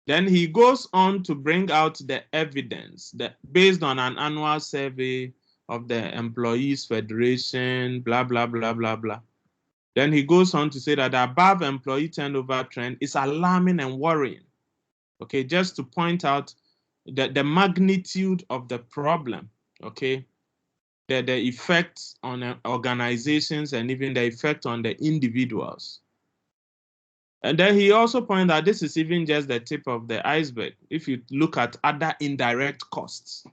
Then he goes on to bring out the evidence that based on an annual survey of the Employees Federation, blah, blah, blah, blah, blah. Then he goes on to say that the above employee turnover trend is alarming and worrying. Okay, just to point out the magnitude of the problem, okay? The effect on organizations and even the effect on the individuals. And then he also pointed out this is even just the tip of the iceberg. If you look at other indirect costs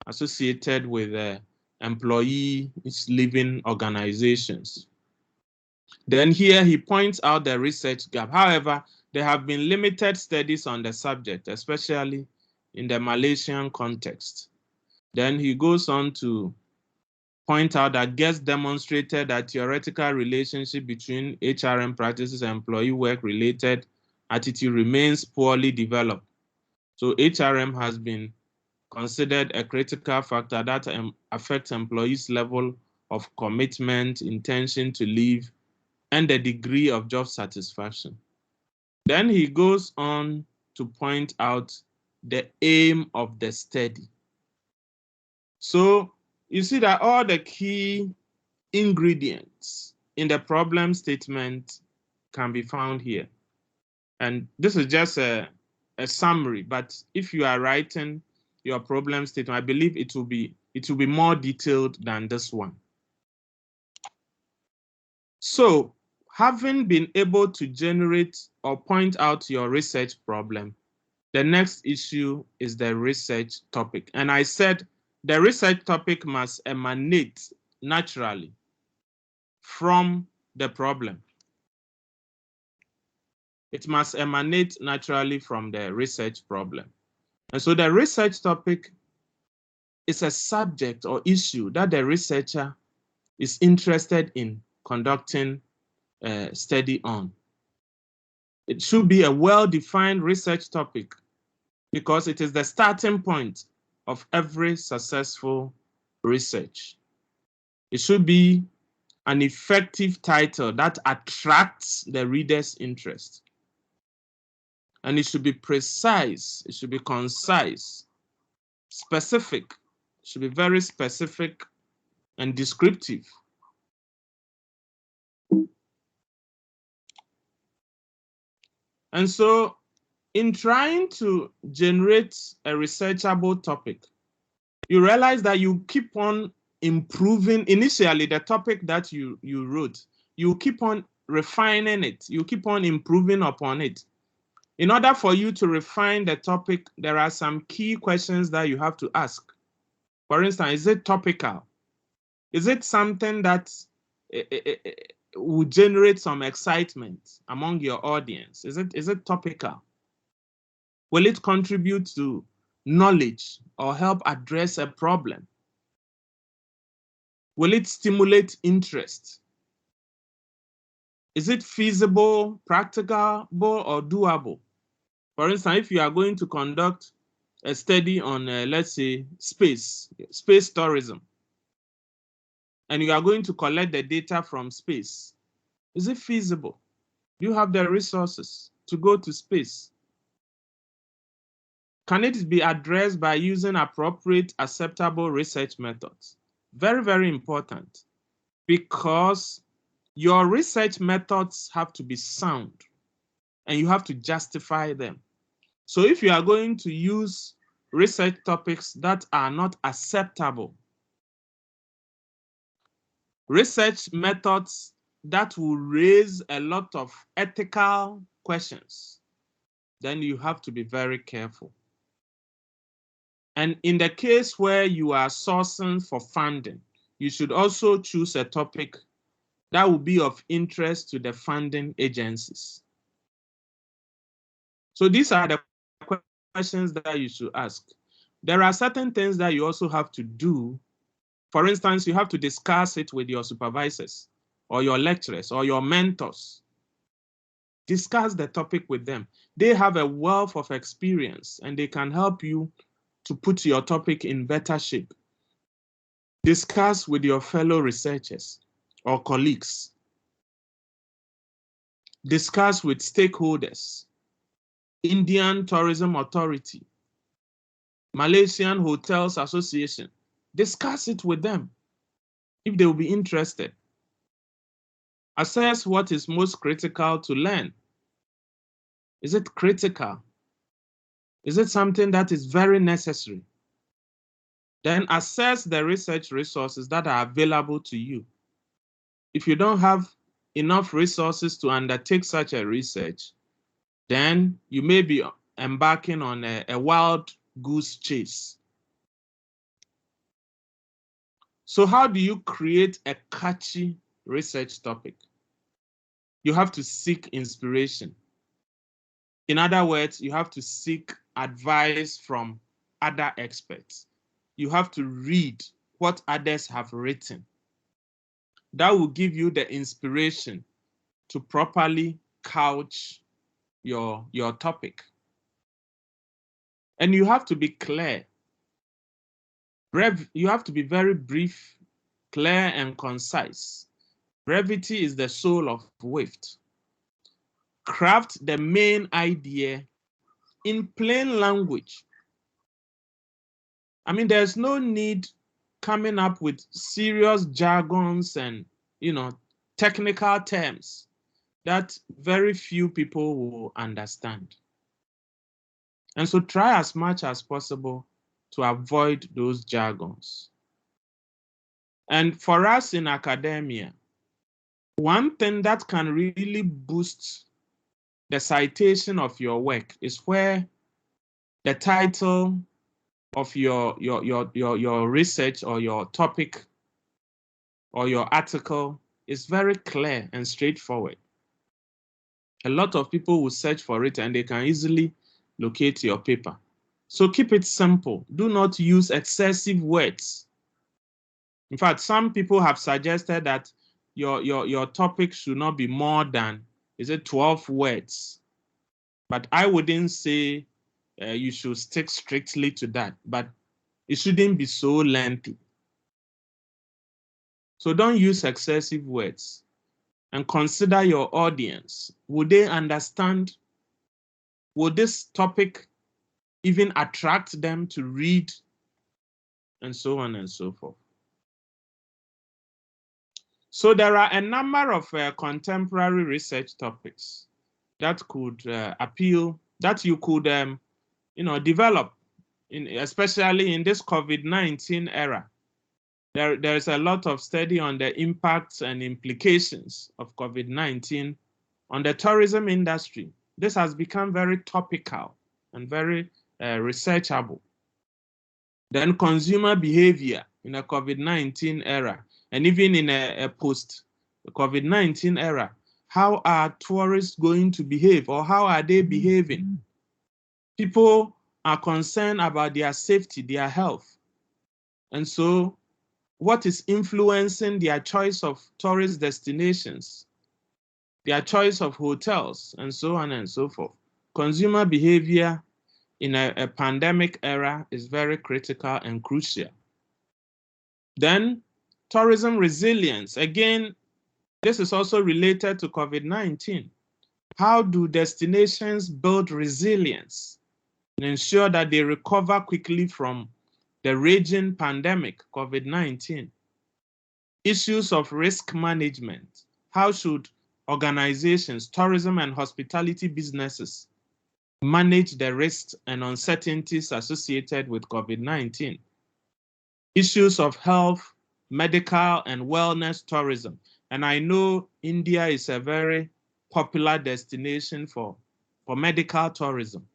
associated with employee leaving organizations. Then here he points out the research gap. However, there have been limited studies on the subject, especially in the Malaysian context. Then he goes on to point out that Guest demonstrated that theoretical relationship between HRM practices and employee work related attitude remains poorly developed. So HRM has been considered a critical factor that affects employees' level of commitment, intention to leave, and the degree of job satisfaction. Then he goes on to point out the aim of the study. So you see that all the key ingredients in the problem statement can be found here. And this is just a summary, but if you are writing your problem statement, I believe it will be more detailed than this one. So having been able to generate or point out your research problem, the next issue is the research topic. And I said the research topic must emanate naturally from the problem. It must emanate naturally from the research problem. And so the research topic is a subject or issue that the researcher is interested in conducting a study on. It should be a well-defined research topic because it is the starting point of every successful research. It should be an effective title that attracts the reader's interest. And it should be precise, it should be concise, specific, it should be very specific and descriptive. And so in trying to generate a researchable topic, you realize that you keep on improving. Initially, the topic that you wrote, you keep on refining it. You keep on improving upon it. In order for you to refine the topic, there are some key questions that you have to ask. For instance, is it topical? Is it something that will generate some excitement among your audience? Is it topical? Will it contribute to knowledge or help address a problem? Will it stimulate interest? Is it feasible, practicable, or doable? For instance, if you are going to conduct a study on, let's say, space tourism, and you are going to collect the data from space, is it feasible? Do you have the resources to go to space? Can it be addressed by using appropriate, acceptable research methods? Very, very important, because your research methods have to be sound and you have to justify them. So if you are going to use research topics that are not acceptable, research methods that will raise a lot of ethical questions, then you have to be very careful. And in the case where you are sourcing for funding, you should also choose a topic that will be of interest to the funding agencies. So these are the questions that you should ask. There are certain things that you also have to do. For instance, you have to discuss it with your supervisors or your lecturers or your mentors. Discuss the topic with them. They have a wealth of experience and they can help you to put your topic in better shape. Discuss with your fellow researchers or colleagues. Discuss with stakeholders, Indian Tourism Authority, Malaysian Hotels Association. Discuss it with them if they will be interested. Assess what is most critical to learn. Is it critical? Is it something that is very necessary? Then assess the research resources that are available to you. If you don't have enough resources to undertake such a research, then you may be embarking on a wild goose chase. So how do you create a catchy research topic? You have to seek inspiration. In other words, you have to seek advice from other experts. You have to read what others have written. That will give you the inspiration to properly couch your topic. And you have to be clear. You have to be very brief, clear, and concise. Brevity is the soul of WIFT. Craft the main idea in plain language. I mean, there's no need coming up with serious jargons and, technical terms that very few people will understand. And so try as much as possible to avoid those jargons. And for us in academia, one thing that can really boost the citation of your work is where the title of your research or your topic or your article is very clear and straightforward. A lot of people will search for it and they can easily locate your paper. So keep it simple. Do not use excessive words. In fact, some people have suggested that your topic should not be more than, 12 words. But I wouldn't say you should stick strictly to that, but it shouldn't be so lengthy. So don't use excessive words and consider your audience. Would they understand? Would this topic even attract them to read? And so on and so forth. So there are a number of contemporary research topics that could appeal, that you could develop, especially in this COVID-19 era. There's a lot of study on the impacts and implications of COVID-19 on the tourism industry. This has become very topical and very researchable. Then consumer behavior in a COVID-19 era, and even in a post-COVID-19 era. How are tourists going to behave, or how are they behaving? People are concerned about their safety, their health. And so what is influencing their choice of tourist destinations, their choice of hotels, and so on and so forth? Consumer behavior in a pandemic era is very critical and crucial. Then tourism resilience. Again, this is also related to COVID-19. How do destinations build resilience and ensure that they recover quickly from the raging pandemic, COVID-19? Issues of risk management. How should organizations, tourism and hospitality businesses manage the risks and uncertainties associated with COVID-19? Issues of health, medical, and wellness tourism. And I know India is a very popular destination for medical tourism.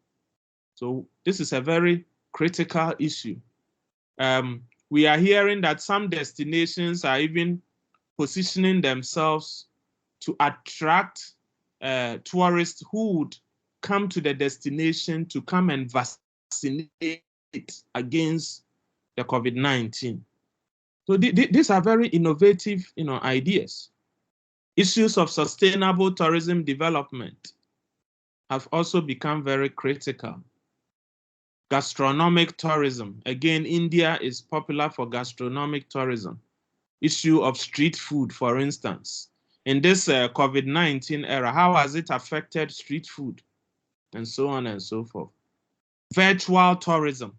So this is a very critical issue. We are hearing that some destinations are even positioning themselves to attract tourists who would come to the destination to come and vaccinate against the COVID-19. So these are very innovative, ideas. Issues of sustainable tourism development have also become very critical. Gastronomic tourism. Again, India is popular for gastronomic tourism. Issue of street food, for instance. In this COVID-19 era, how has it affected street food? And so on and so forth. Virtual tourism.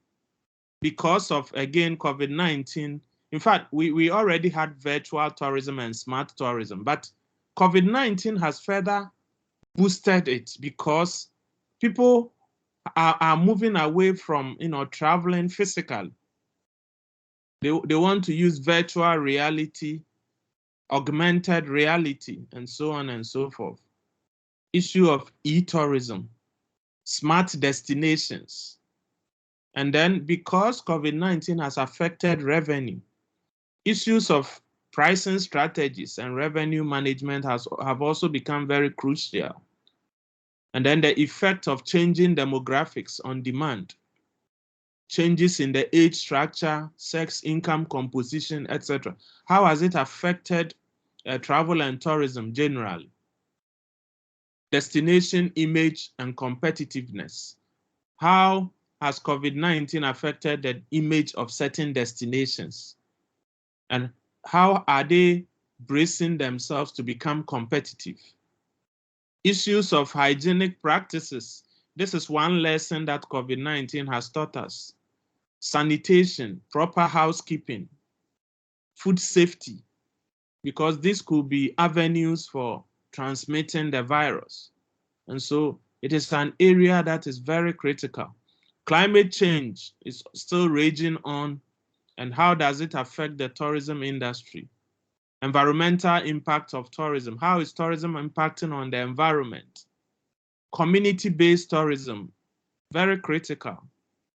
Because of, again, COVID-19, in fact, we already had virtual tourism and smart tourism, but COVID-19 has further boosted it because people are moving away from, traveling physically. They want to use virtual reality, augmented reality, and so on and so forth. Issue of e-tourism, smart destinations. And then because COVID-19 has affected revenue, issues of pricing strategies and revenue management have also become very crucial. And then the effect of changing demographics on demand, changes in the age structure, sex, income composition, etc. How has it affected travel and tourism generally? destination image and competitiveness. How has COVID-19 affected the image of certain destinations? And how are they bracing themselves to become competitive? Issues of hygienic practices. This is one lesson that COVID-19 has taught us. Sanitation, proper housekeeping, food safety, because this could be avenues for transmitting the virus. And so it is an area that is very critical. Climate change is still raging on, and how does it affect the tourism industry? Environmental impact of tourism. How is tourism impacting on the environment? Community-based tourism, very critical,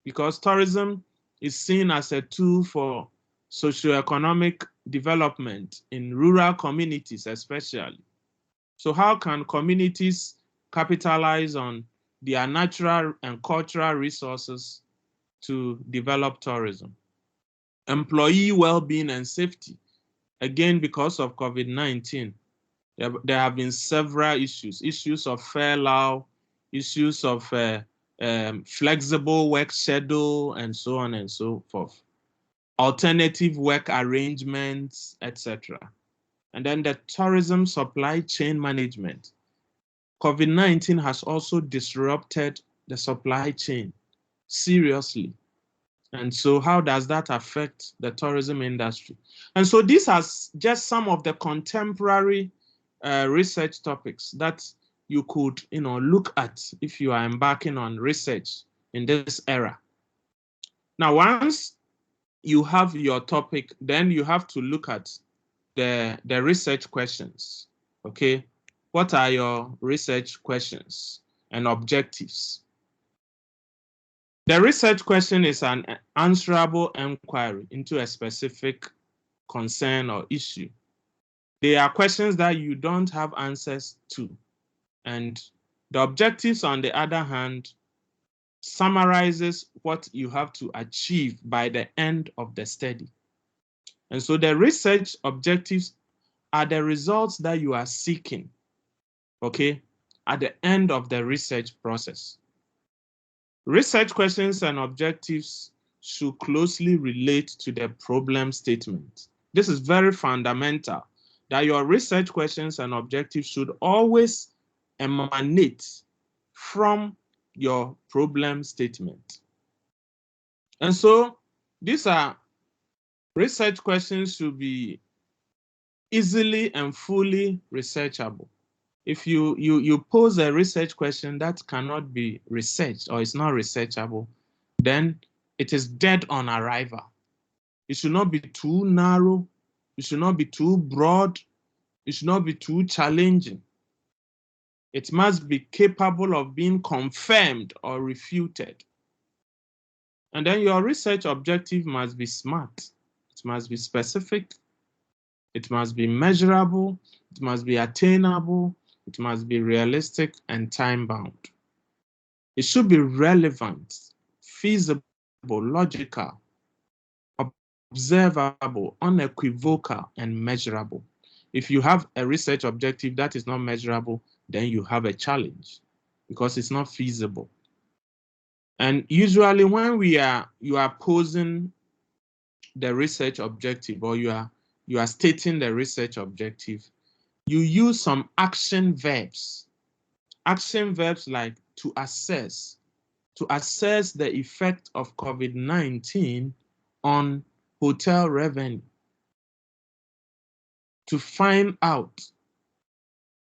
because tourism is seen as a tool for socioeconomic development in rural communities especially. So how can communities capitalize on their natural and cultural resources to develop tourism? Employee well-being and safety. Again, because of COVID-19, there have been several issues of furlough, issues of flexible work schedule, and so on and so forth. Alternative work arrangements, etc. And then the tourism supply chain management. COVID-19 has also disrupted the supply chain seriously. And so how does that affect the tourism industry? And so these are just some of the contemporary research topics that you could look at if you are embarking on research in this era. Now, once you have your topic, then you have to look at the research questions, okay? What are your research questions and objectives? The research question is an answerable inquiry into a specific concern or issue. They are questions that you don't have answers to. And the objectives, on the other hand, summarizes what you have to achieve by the end of the study. And so the research objectives are the results that you are seeking, okay, at the end of the research process. Research questions and objectives should closely relate to the problem statement. This is very fundamental, that your research questions and objectives should always emanate from your problem statement. And so these are research questions should be easily and fully researchable. If you pose a research question that cannot be researched or is not researchable, then it is dead on arrival. It should not be too narrow. It should not be too broad. It should not be too challenging. It must be capable of being confirmed or refuted. And then your research objective must be smart. It must be specific. It must be measurable. It must be attainable. It must be realistic and time-bound. It should be relevant, feasible, logical, observable, unequivocal, and measurable. If you have a research objective that is not measurable, then you have a challenge because it's not feasible. And usually when you are posing the research objective, or you are stating the research objective, you use some action verbs. Action verbs like to assess the effect of COVID-19 on hotel revenue, to find out,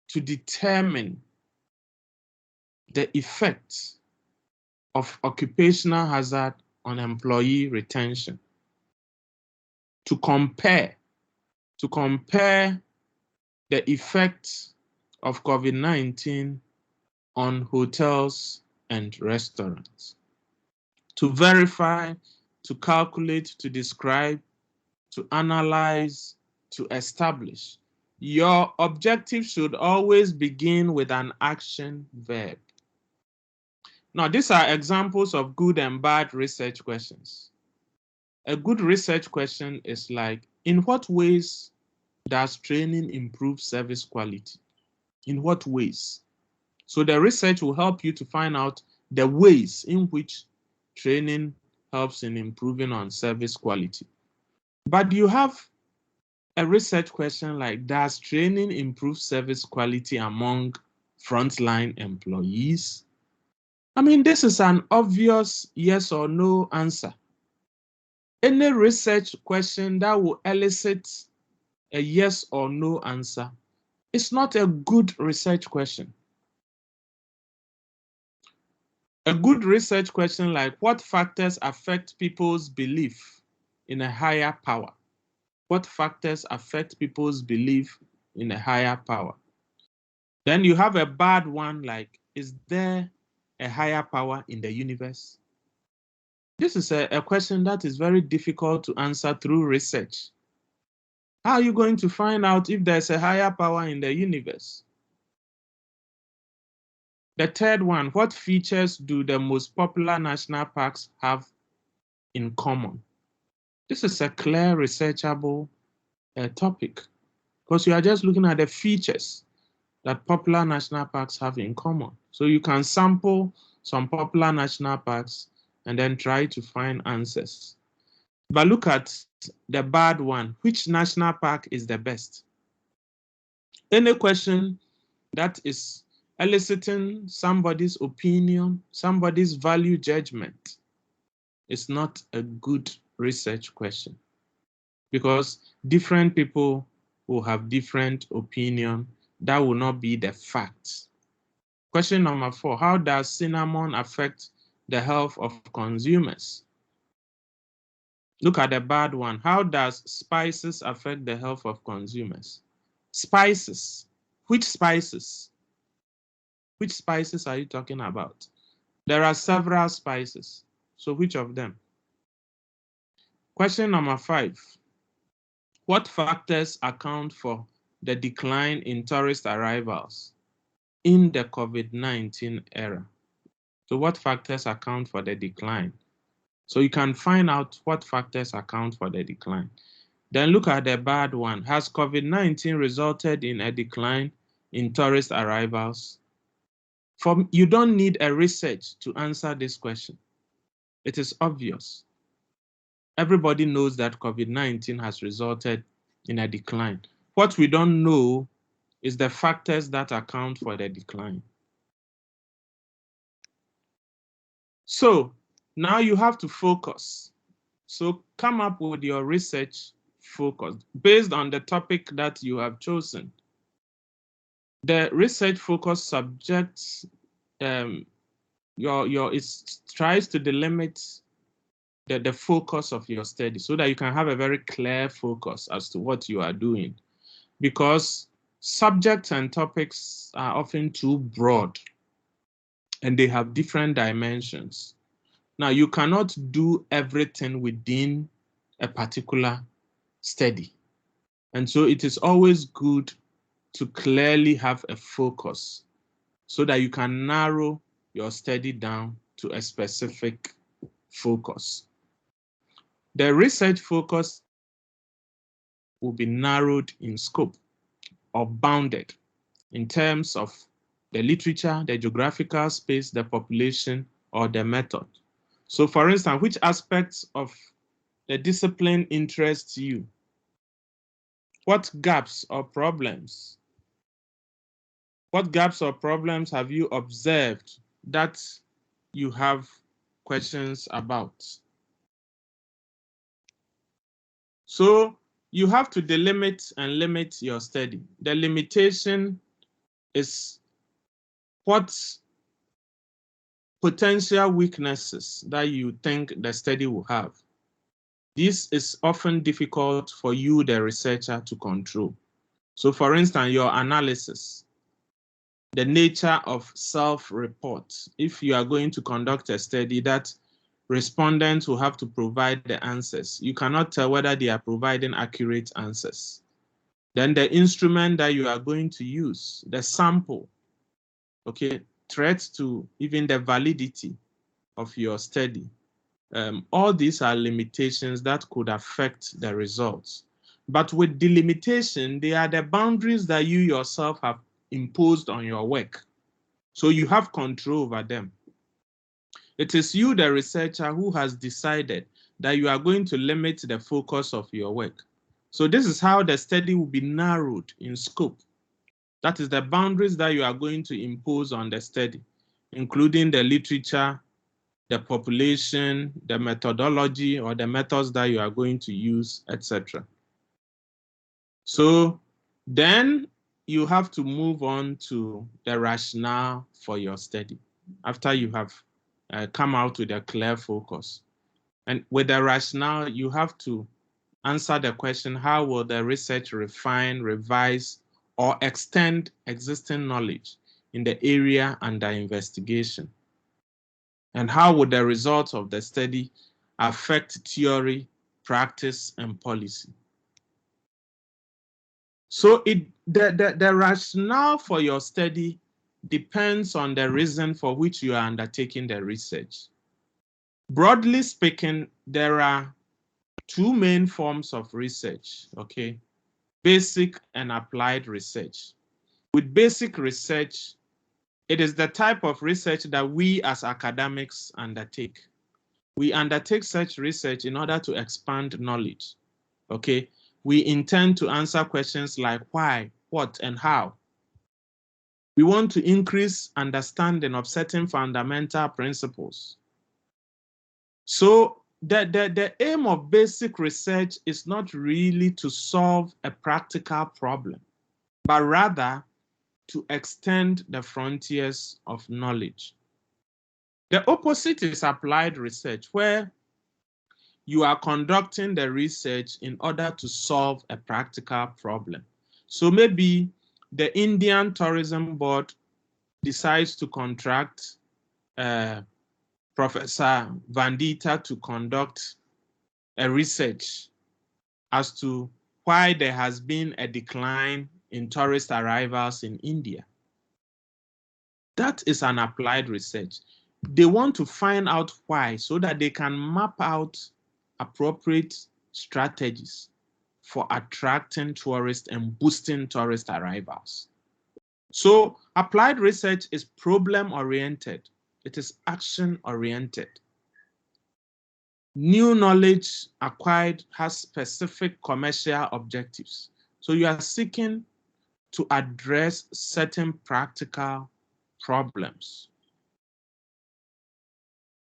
to determine the effect of occupational hazard on employee retention, to compare the effect of COVID-19 on hotels and restaurants, to verify, to calculate, to describe, to analyze, to establish. Your objective should always begin with an action verb. Now, these are examples of good and bad research questions. A good research question is like, in what ways does training improve service quality? In what ways? So the research will help you to find out the ways in which training helps in improving on service quality. But you have a research question like, does training improve service quality among frontline employees? I mean, this is an obvious yes or no answer. Any research question that will elicit a yes or no answer is not a good research question. A good research question like, what factors affect people's belief in a higher power? What factors affect people's belief in a higher power? Then you have a bad one like, is there a higher power in the universe? This is a question that is very difficult to answer through research. How are you going to find out if there's a higher power in the universe? The third one, what features do the most popular national parks have in common? This is a clear researchable topic because you are just looking at the features that popular national parks have in common. So you can sample some popular national parks and then try to find answers. But look at the bad one. Which national park is the best? Any question that is eliciting somebody's opinion, somebody's value judgment, is not a good research question because different people will have different opinion. That will not be the fact. Question number 4, how does cinnamon affect the health of consumers? Look at the bad one. How does spices affect the health of consumers? Spices. Which spices? Which spices are you talking about? There are several spices. So which of them? Question number 5. What factors account for the decline in tourist arrivals in the COVID-19 era? So what factors account for the decline? So you can find out what factors account for the decline. Then look at the bad one. Has COVID-19 resulted in a decline in tourist arrivals? You don't need a research to answer this question. It is obvious. Everybody knows that COVID-19 has resulted in a decline. What we don't know is the factors that account for the decline. So now you have to focus. So come up with your research focus based on the topic that you have chosen. The research focus subjects it tries to delimit the focus of your study so that you can have a very clear focus as to what you are doing, because subjects and topics are often too broad and they have different dimensions. Now, you cannot do everything within a particular study. And so it is always good to clearly have a focus so that you can narrow your study down to a specific focus. The research focus will be narrowed in scope or bounded in terms of the literature, the geographical space, the population, or the method. So for instance, which aspects of the discipline interests you? What gaps or problems? What gaps or problems have you observed that you have questions about? So you have to delimit and limit your study. The limitation is what potential weaknesses that you think the study will have. This is often difficult for you, the researcher, to control. So for instance, your analysis, the nature of self-report. If you are going to conduct a study that respondents will have to provide the answers, you cannot tell whether they are providing accurate answers. Then the instrument that you are going to use, the sample, okay, threats to even the validity of your study. All these are limitations that could affect the results. But with delimitation, they are the boundaries that you yourself have imposed on your work. So you have control over them. It is you, the researcher, who has decided that you are going to limit the focus of your work. So this is how the study will be narrowed in scope. That is the boundaries that you are going to impose on the study, including the literature, the population, the methodology, or the methods that you are going to use, etc. So then you have to move on to the rationale for your study after you have come out with a clear focus. And with the rationale, you have to answer the question, how will the research refine, revise, or extend existing knowledge in the area under investigation? And how would the results of the study affect theory, practice, and policy? So the rationale for your study depends on the reason for which you are undertaking the research. Broadly speaking, there are two main forms of research, okay? Basic and applied research. With basic research, it is the type of research that we as academics undertake. We undertake such research in order to expand knowledge, okay? We intend to answer questions like why, what, and how. We want to increase understanding of certain fundamental principles. So the aim of basic research is not really to solve a practical problem, but rather to extend the frontiers of knowledge. The opposite is applied research, where you are conducting the research in order to solve a practical problem. So maybe the Indian Tourism Board decides to contract Professor Vandita to conduct a research as to why there has been a decline in tourist arrivals in India. That is an applied research. They want to find out why so that they can map out appropriate strategies for attracting tourists and boosting tourist arrivals. So applied research is problem-oriented. It is action-oriented. New knowledge acquired has specific commercial objectives. So you are seeking to address certain practical problems.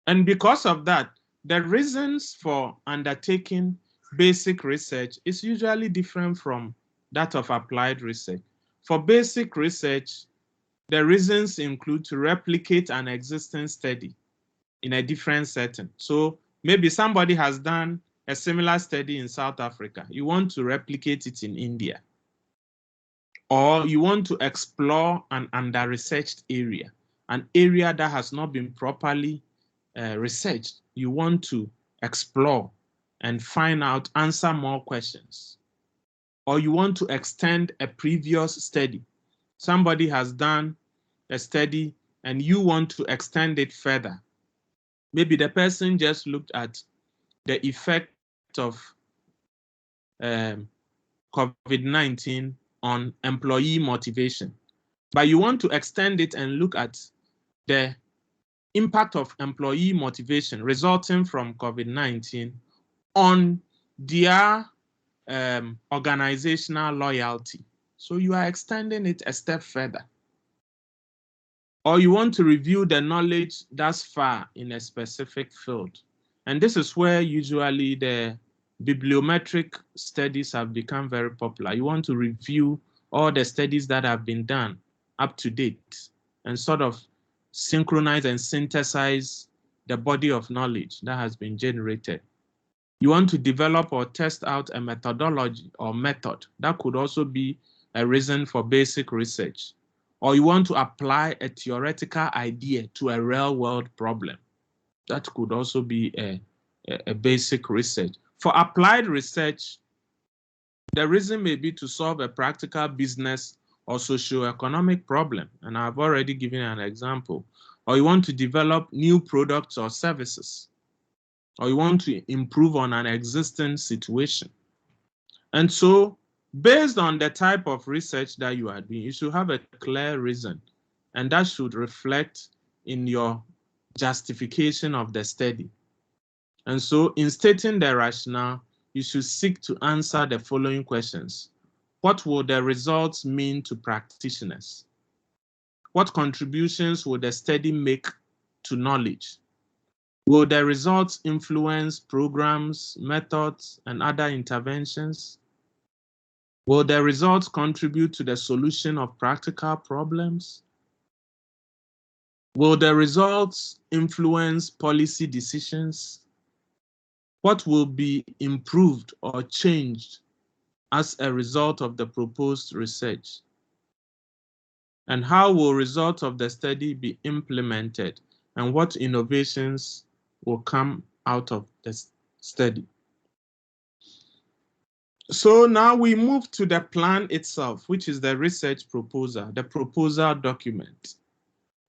And because of that, the reasons for undertaking basic research is usually different from that of applied research. For basic research, the reasons include to replicate an existing study in a different setting. So maybe somebody has done a similar study in South Africa. You want to replicate it in India. Or you want to explore an under-researched area, an area that has not been properly researched. You want to explore and find out, answer more questions. Or you want to extend a previous study. Somebody has done a study and you want to extend it further. Maybe the person just looked at the effect of COVID-19 on employee motivation, but you want to extend it and look at the impact of employee motivation resulting from COVID-19 on their organizational loyalty. So you are extending it a step further. Or you want to review the knowledge thus far in a specific field. And this is where usually the bibliometric studies have become very popular. You want to review all the studies that have been done up to date and sort of synchronize and synthesize the body of knowledge that has been generated. You want to develop or test out a methodology or method. That could also be a reason for basic research. Or you want to apply a theoretical idea to a real-world problem. That could also be a basic research. For applied research, the reason may be to solve a practical business or socio-economic problem, and I've already given an example. Or you want to develop new products or services, or you want to improve on an existing situation. And so, based on the type of research that you are doing, you should have a clear reason and that should reflect in your justification of the study. And so in stating the rationale, you should seek to answer the following questions. What will the results mean to practitioners? What contributions will the study make to knowledge? Will the results influence programs, methods, and other interventions? Will the results contribute to the solution of practical problems? Will the results influence policy decisions? What will be improved or changed as a result of the proposed research? And how will results of the study be implemented? And what innovations will come out of the study? So now we move to the plan itself, which is the research proposal, the proposal document.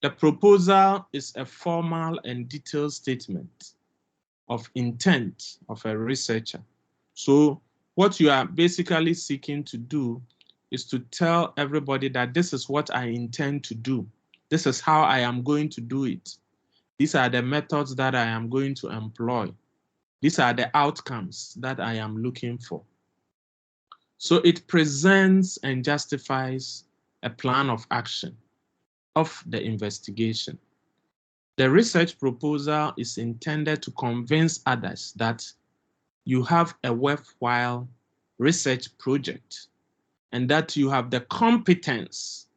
The proposal is a formal and detailed statement of intent of a researcher. So what you are basically seeking to do is to tell everybody that this is what I intend to do. This is how I am going to do it. These are the methods that I am going to employ. These are the outcomes that I am looking for. So it presents and justifies a plan of action of the investigation. The research proposal is intended to convince others that you have a worthwhile research project and that you have the competence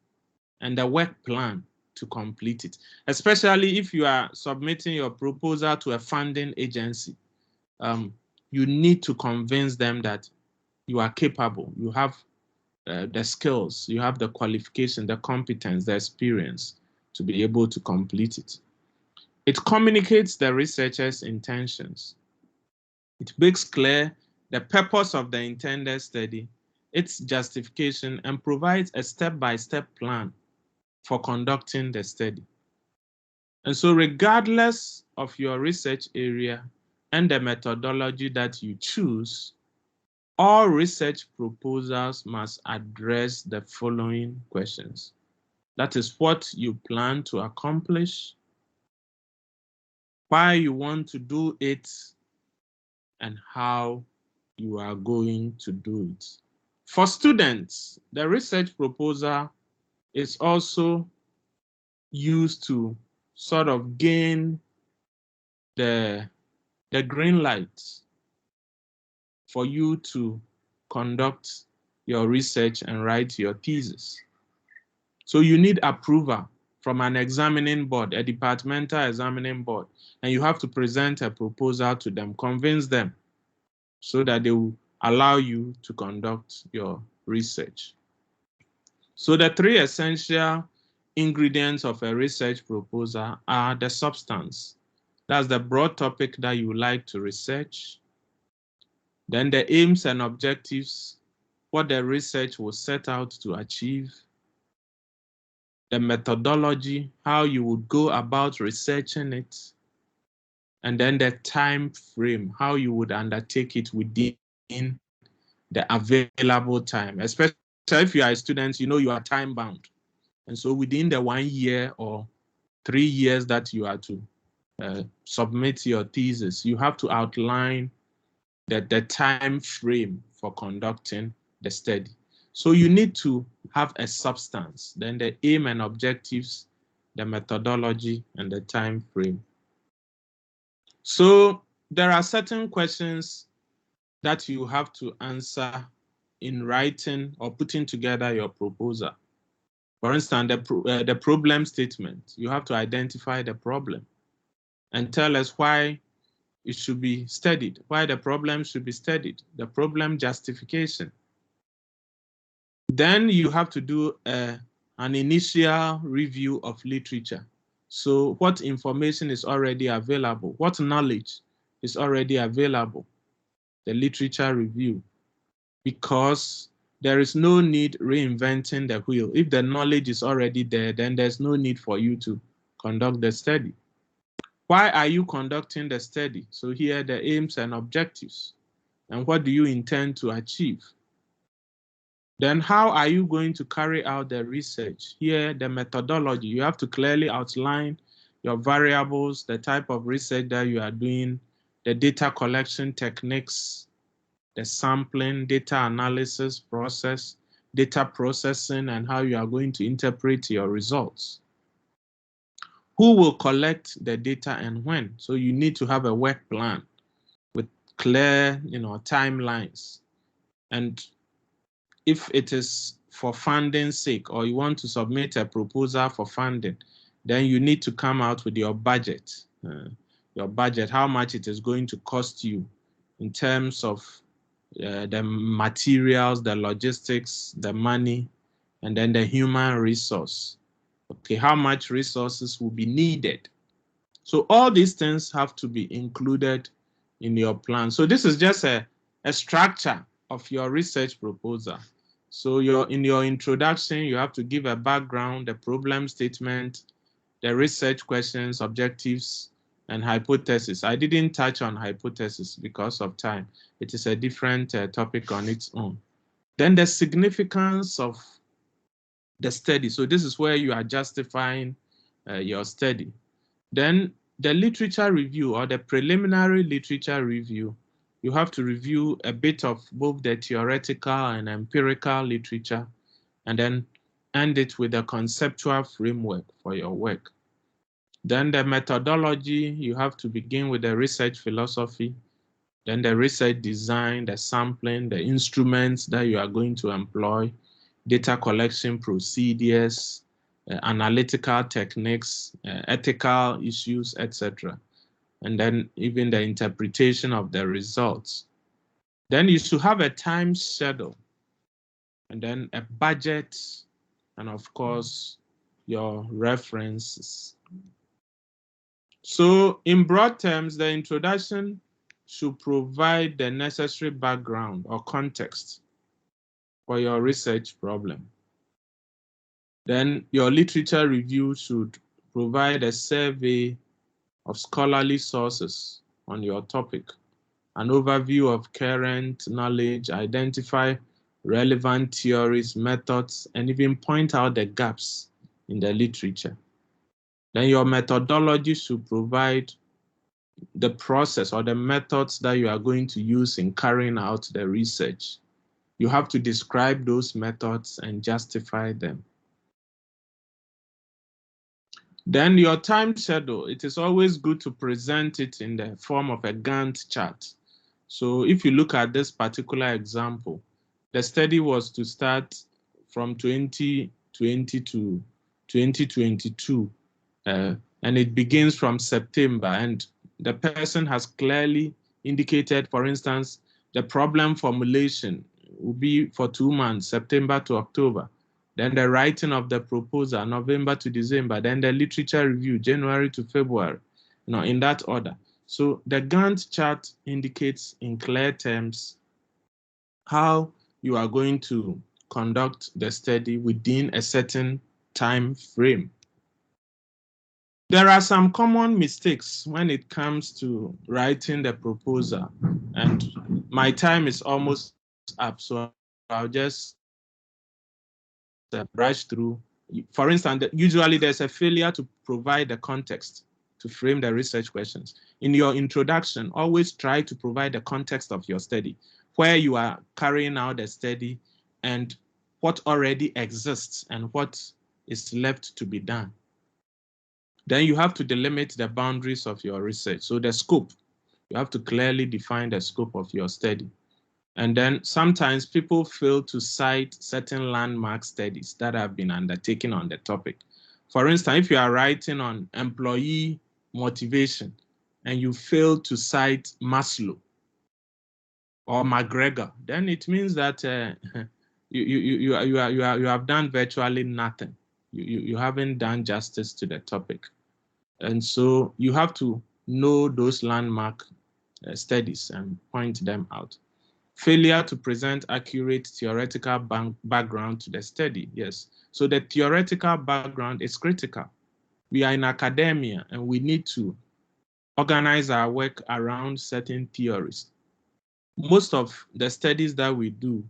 and the work plan to complete it, especially if you are submitting your proposal to a funding agency. You need to convince them that you are capable, you have the skills, you have the qualification, the competence, the experience to be able to complete it. It communicates the researcher's intentions. It makes clear the purpose of the intended study, its justification, and provides a step-by-step plan for conducting the study. And so regardless of your research area and the methodology that you choose, all research proposals must address the following questions. That is what you plan to accomplish, why you want to do it, and how you are going to do it. For students, the research proposal is also used to sort of gain the green light for you to conduct your research and write your thesis. So you need approval from an examining board, a departmental examining board, and you have to present a proposal to them, convince them so that they will allow you to conduct your research. So the three essential ingredients of a research proposal are the substance. That's the broad topic that you would like to research. Then the aims and objectives, what the research will set out to achieve. The methodology, how you would go about researching it. And then the time frame, how you would undertake it within the available time. Especially if you are a student, you know you are time bound. And so within the 1 year or 3 years that you are to submit your thesis, you have to outline the time frame for conducting the study. So you need to have a substance, then the aim and objectives, the methodology, and the time frame. So there are certain questions that you have to answer in writing or putting together your proposal. For instance, the problem statement, you have to identify the problem and tell us why it should be studied, why the problem should be studied, the problem justification. Then you have to do an initial review of literature. So what information is already available? What knowledge is already available? The literature review, because there is no need reinventing the wheel. If the knowledge is already there, then there's no need for you to conduct the study. Why are you conducting the study? So here are the aims and objectives. And what do you intend to achieve? Then how are you going to carry out the research? Here, the methodology, you have to clearly outline your variables, the type of research that you are doing, the data collection techniques, the sampling, data analysis process, data processing, and how you are going to interpret your results. Who will collect the data and when? So you need to have a work plan with clear, timelines. And if it is for funding sake, or you want to submit a proposal for funding, then you need to come out with your budget, how much it is going to cost you in terms of the materials, the logistics, the money, and then the human resource. Okay, how much resources will be needed? So all these things have to be included in your plan. So this is just a structure of your research proposal. So in your introduction, you have to give a background, the problem statement, the research questions, objectives, and hypothesis. I didn't touch on hypothesis because of time. It is a different topic on its own. Then the significance of the study. So this is where you are justifying your study. Then the literature review, or the preliminary literature review, you have to review a bit of both the theoretical and empirical literature, and then end it with a conceptual framework for your work. Then the methodology, you have to begin with the research philosophy, then the research design, the sampling, the instruments that you are going to employ, data collection procedures, analytical techniques, ethical issues, etc. And then even the interpretation of the results. Then you should have a time schedule, and then a budget, and of course, your references. So in broad terms, the introduction should provide the necessary background or context for your research problem. Then your literature review should provide a survey of scholarly sources on your topic, an overview of current knowledge, identify relevant theories, methods, and even point out the gaps in the literature. Then your methodology should provide the process or the methods that you are going to use in carrying out the research. You have to describe those methods and justify them. Then your time schedule, it is always good to present it in the form of a Gantt chart. So if you look at this particular example, the study was to start from 2020 to 2022, and it begins from September, and the person has clearly indicated, for instance, the problem formulation will be for 2 months, September to October. Then the writing of the proposal, November to December. Then the literature review, January to February, in that order. So the Gantt chart indicates in clear terms how you are going to conduct the study within a certain time frame. There are some common mistakes when it comes to writing the proposal, and my time is almost up, so I'll just brush through. For instance, usually there's a failure to provide the context to frame the research questions. In your introduction, always try to provide the context of your study, where you are carrying out the study and what already exists and what is left to be done. Then you have to delimit the boundaries of your research. So the scope, you have to clearly define the scope of your study. And then sometimes people fail to cite certain landmark studies that have been undertaken on the topic. For instance, if you are writing on employee motivation and you fail to cite Maslow or McGregor, then it means that you have done virtually nothing. You haven't done justice to the topic. And so you have to know those landmark studies and point them out. Failure to present accurate theoretical background to the study, yes. So the theoretical background is critical. We are in academia and we need to organize our work around certain theories. Most of the studies that we do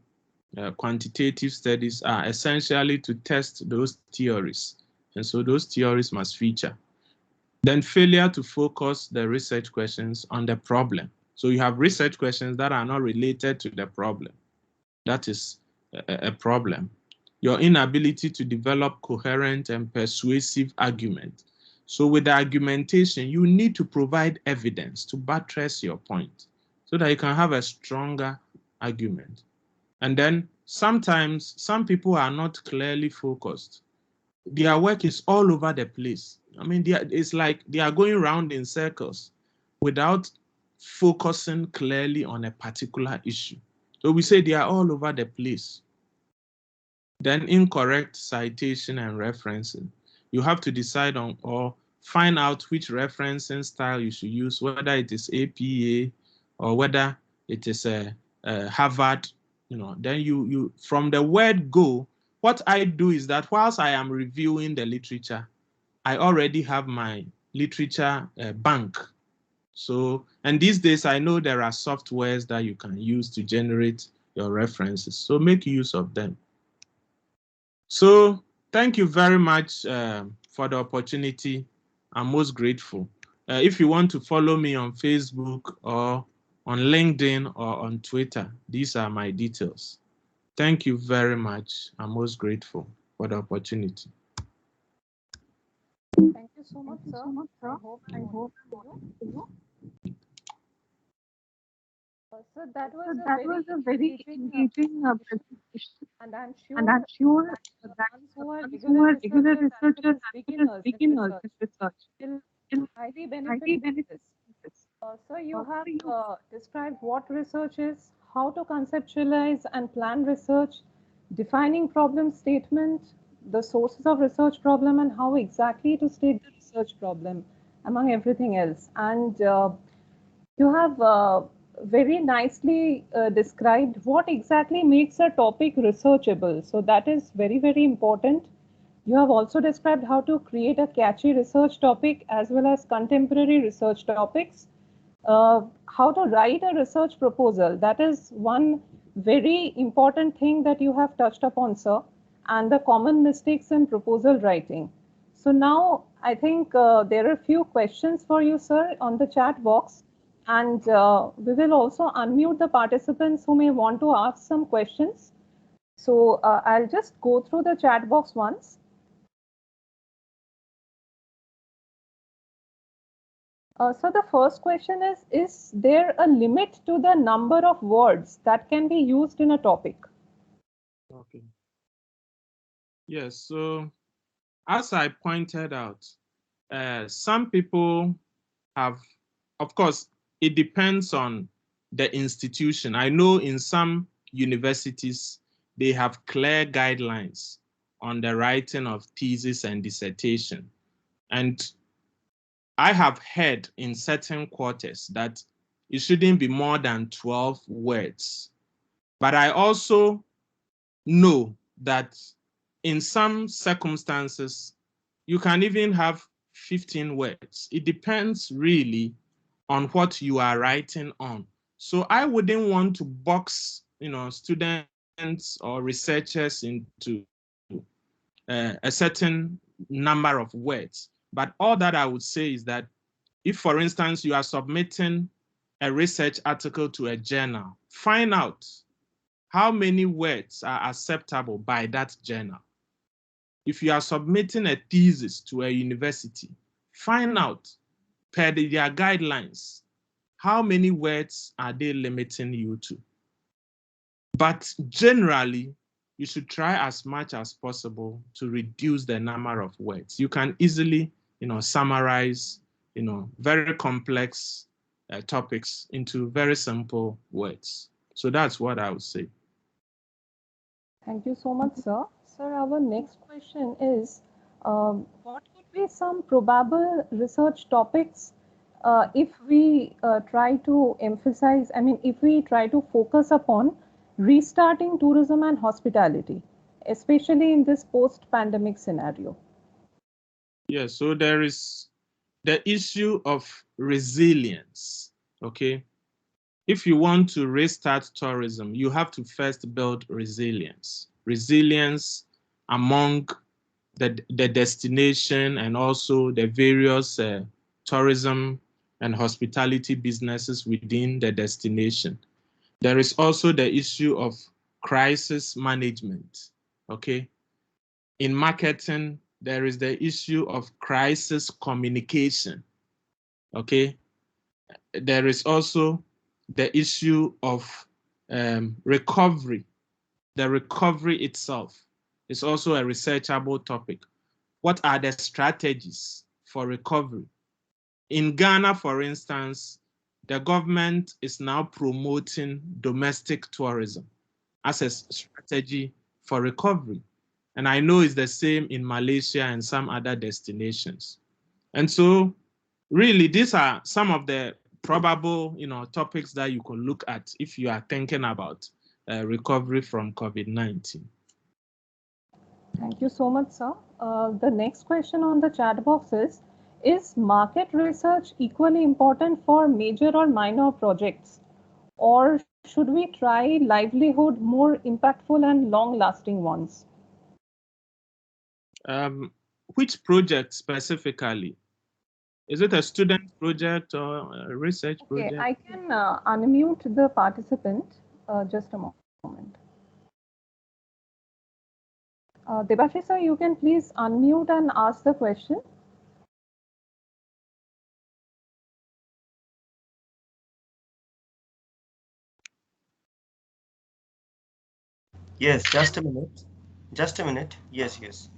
quantitative studies are essentially to test those theories. And so those theories must feature. Then failure to focus the research questions on the problem. So you have research questions that are not related to the problem. That is a problem. Your inability to develop coherent and persuasive argument. So with the argumentation, you need to provide evidence to buttress your point so that you can have a stronger argument. And then sometimes some people are not clearly focused. Their work is all over the place. I mean, it's like they are going around in circles without focusing clearly on a particular issue. So we say they are all over the place. Then incorrect citation and referencing. You have to decide on or find out which referencing style you should use, whether it is APA or whether it is a Harvard. Then you from the word go, what I do is that whilst I am reviewing the literature, I already have my literature bank. So, and these days I know there are softwares that you can use to generate your references. So make use of them. So thank you very much for the opportunity. I'm most grateful. If you want to follow me on Facebook or on LinkedIn or on Twitter, these are my details. Thank you very much. I'm most grateful for the opportunity. Thank you so much, sir. I hope you. So that was a very engaging presentation, and I'm sure that the ones who are regular researchers as well as beginners in research will highly benefit from this. So you have described what research is, how to conceptualize and plan research, defining problem statement, the sources of research problem, and how exactly to state the research problem, among everything else. And you have very nicely described what exactly makes a topic researchable. So that is very, very important. You have also described how to create a catchy research topic as well as contemporary research topics. How to write a research proposal. That is one very important thing that you have touched upon, sir, and the common mistakes in proposal writing. So now I think there are a few questions for you, sir, on the chat box. And we will also unmute the participants who may want to ask some questions. So I'll just go through the chat box once. So the first question is there a limit to the number of words that can be used in a topic? Okay. Yes, so as I pointed out, some people have, of course, it depends on the institution. I know in some universities, they have clear guidelines on the writing of thesis and dissertation. And I have heard in certain quarters that it shouldn't be more than 12 words. But I also know that in some circumstances, you can even have 15 words. It depends really on what you are writing on. So I wouldn't want to box, students or researchers into a certain number of words. But all that I would say is that if, for instance, you are submitting a research article to a journal, find out how many words are acceptable by that journal. If you are submitting a thesis to a university, find out per their guidelines, how many words are they limiting you to? But generally, you should try as much as possible to reduce the number of words. You can easily, summarize, very complex topics into very simple words. So that's what I would say. Thank you so much, sir. Sir, our next question is, what could be some probable research topics if we try to emphasize, if we try to focus upon restarting tourism and hospitality, especially in this post-pandemic scenario? Yeah, so there is the issue of resilience, okay? if you want to restart tourism, you have to first build resilience. Resilience among the destination and also the various tourism and hospitality businesses within the destination. There is also the issue of crisis management, okay? In marketing, there is the issue of crisis communication, okay? There is also the issue of recovery. The recovery itself is also a researchable topic. What are the strategies for recovery? In Ghana, for instance, the government is now promoting domestic tourism as a strategy for recovery. And I know it's the same in Malaysia and some other destinations. And so really, these are some of the probable, topics that you can look at if you are thinking about recovery from COVID-19. Thank you so much, sir. The next question on the chat box is market research equally important for major or minor projects? Or should we try livelihood more impactful and long-lasting ones? Which project specifically? Is it a student project or a research project? Okay, I can unmute the participant. Just a moment. Debashis sir, you can please unmute and ask the question. Yes, just a minute. Just a minute. Yes, yes.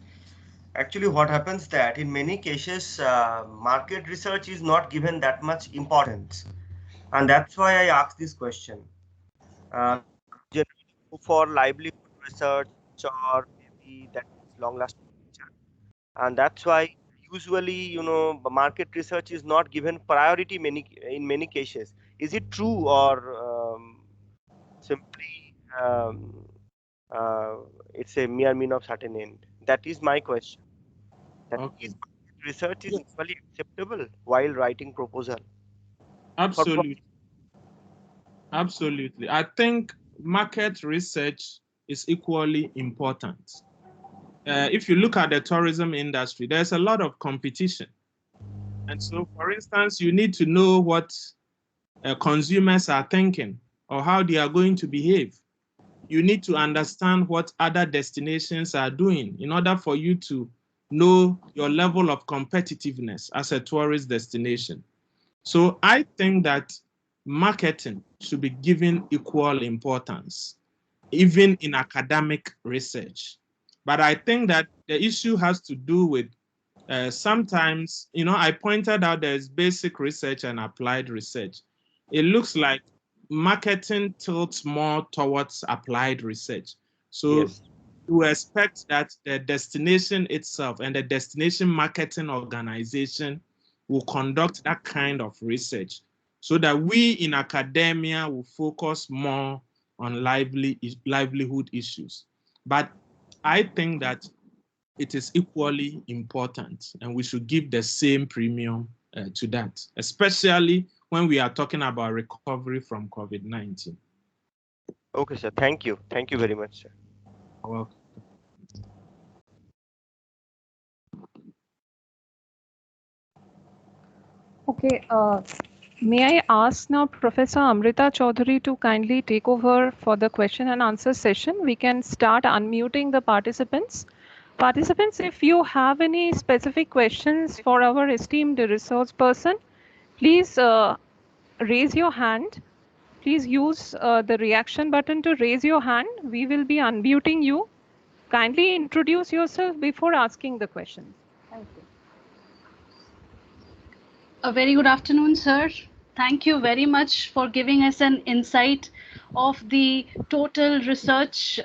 Actually, what happens that in many cases, market research is not given that much importance. And that's why I asked this question. Generally go for livelihood research or maybe that is long-lasting nature. And that's why usually, market research is not given priority in many cases. Is it true or simply it's a mere mean of certain end? That is my question. That Okay. is market research is equally acceptable while writing proposal? Absolutely. Absolutely. I think market research is equally important. If you look at the tourism industry, there's a lot of competition. And so, for instance, you need to know what consumers are thinking or how they are going to behave. You need to understand what other destinations are doing in order for you to know your level of competitiveness as a tourist destination. So I think that marketing should be given equal importance, even in academic research. But I think that the issue has to do with sometimes, I pointed out there's basic research and applied research. It looks like marketing tilts more towards applied research. So Yes. you expect that the destination itself and the destination marketing organization will conduct that kind of research so that we in academia will focus more on livelihood issues. But I think that it is equally important and we should give the same premium to that, especially when we are talking about recovery from COVID-19. Okay, sir. Thank you. Thank you very much, sir. Welcome. Okay, may I ask now Professor Amrita Chaudhary to kindly take over for the question and answer session? We can start unmuting the participants. Participants, if you have any specific questions for our esteemed resource person, please raise your hand. Please use the reaction button to raise your hand. We will be unmuting you. Kindly introduce yourself before asking the questions. Thank you. A very good afternoon, sir. Thank you very much for giving us an insight of the total research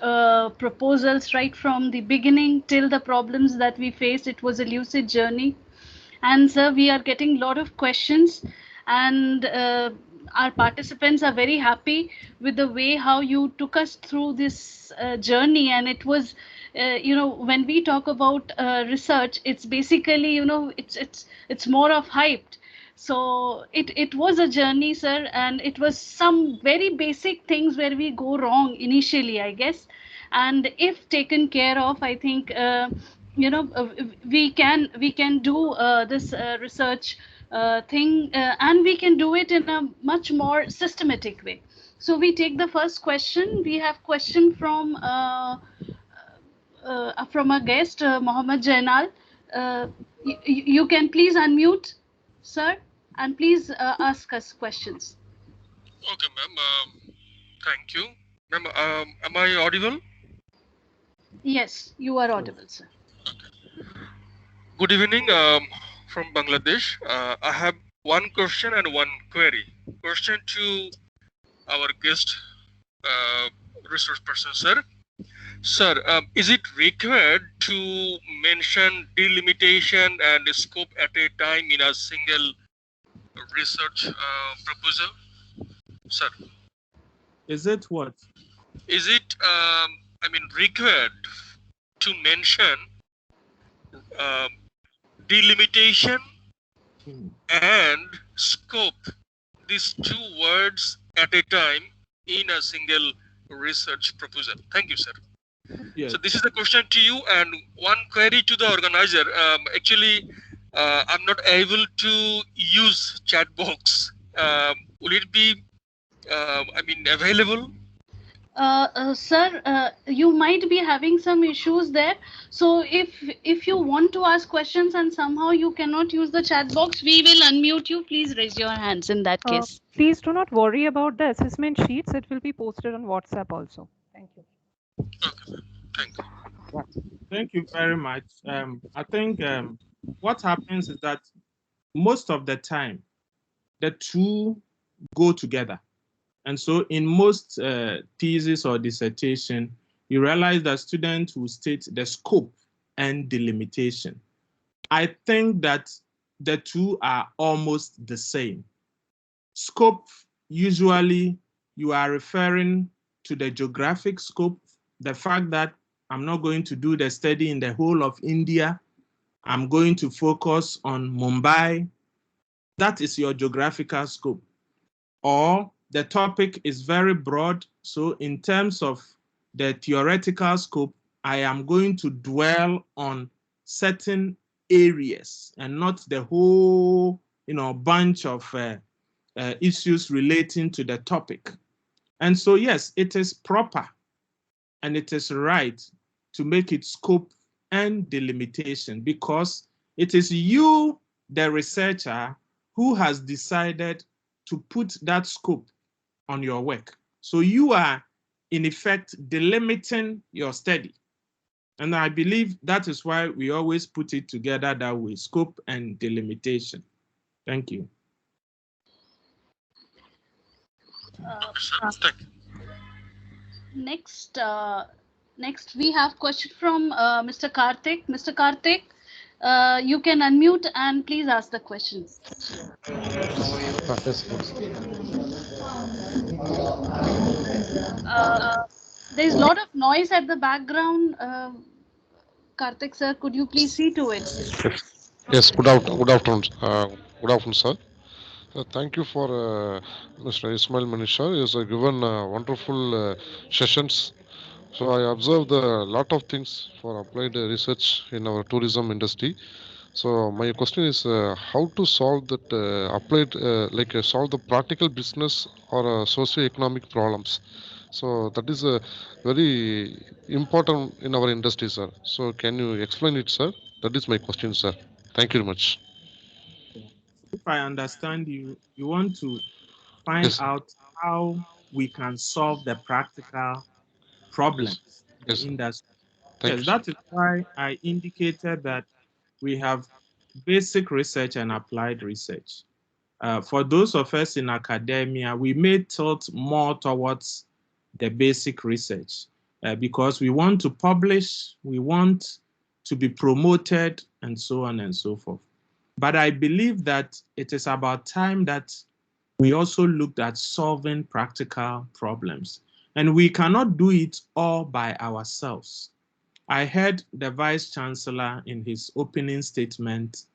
proposals right from the beginning till the problems that we faced. It was a lucid journey. And sir, we are getting a lot of questions and our participants are very happy with the way how you took us through this journey. And it was, when we talk about research, it's basically, it's more of hyped. So it was a journey, sir, and it was some very basic things where we go wrong initially, I guess. And if taken care of, I think we can do this research thing, and we can do it in a much more systematic way. So we take the first question. We have question from a guest, Mohammed Jainal. You can please unmute, sir, and please ask us questions. Okay, ma'am. Thank you. Ma'am, am I audible? Yes, you are audible, sir. Good evening from Bangladesh. I have one question and one query. Question to our guest resource person, sir. Sir, is it required to mention delimitation and scope at a time in a single research proposal? Sir, Is it what? is it, required to mention delimitation and scope, these two words at a time in a single research proposal? Thank you, sir. Yes. So this is the question to you, and one query to the organizer. Actually, I'm not able to use chat box. Will it be, available? Sir, you might be having some issues there. So if you want to ask questions and somehow you cannot use the chat box, we will unmute you. Please raise your hands in that case. Please do not worry about the assessment sheets. It will be posted on WhatsApp also. Thank you. Okay, thank you. Thank you very much. I think what happens is that most of the time, the two go together. And so in most thesis or dissertation, you realize that students will state the scope and the limitation. I think that the two are almost the same. Scope, usually you are referring to the geographic scope, the fact that I'm not going to do the study in the whole of India. I'm going to focus on Mumbai. That is your geographical scope. Or the topic is very broad. So in terms of the theoretical scope, I am going to dwell on certain areas and not the whole, bunch of issues relating to the topic. And so, yes, it is proper and it is right to make it scope and delimitation, because it is you, the researcher, who has decided to put that scope on your work. So you are, in effect, delimiting your study. And I believe that is why we always put it together that way, scope and delimitation. Thank you. Thank you. Next we have question from Mr. Karthik. Mr. Karthik, you can unmute and please ask the questions. There's a lot of noise at the background. Karthik sir, could you please see to it? Yes, good afternoon. Good afternoon, sir. Thank you for Mr. Ishmael Mensah. He has given wonderful sessions. So I observed a lot of things for applied research in our tourism industry. So my question is how to solve that solve the practical business or socio-economic problems. So that is very important in our industry, sir. So can you explain it, sir? That is my question, sir. Thank you very much. If I understand you, you want to find out how we can solve the practical problems in the industry. Yes, that is why I indicated that we have basic research and applied research. For those of us in academia, we may tilt more towards the basic research because we want to publish, we want to be promoted, and so on and so forth. But I believe that it is about time that we also looked at solving practical problems. And we cannot do it all by ourselves. I heard the Vice Chancellor in his opening statement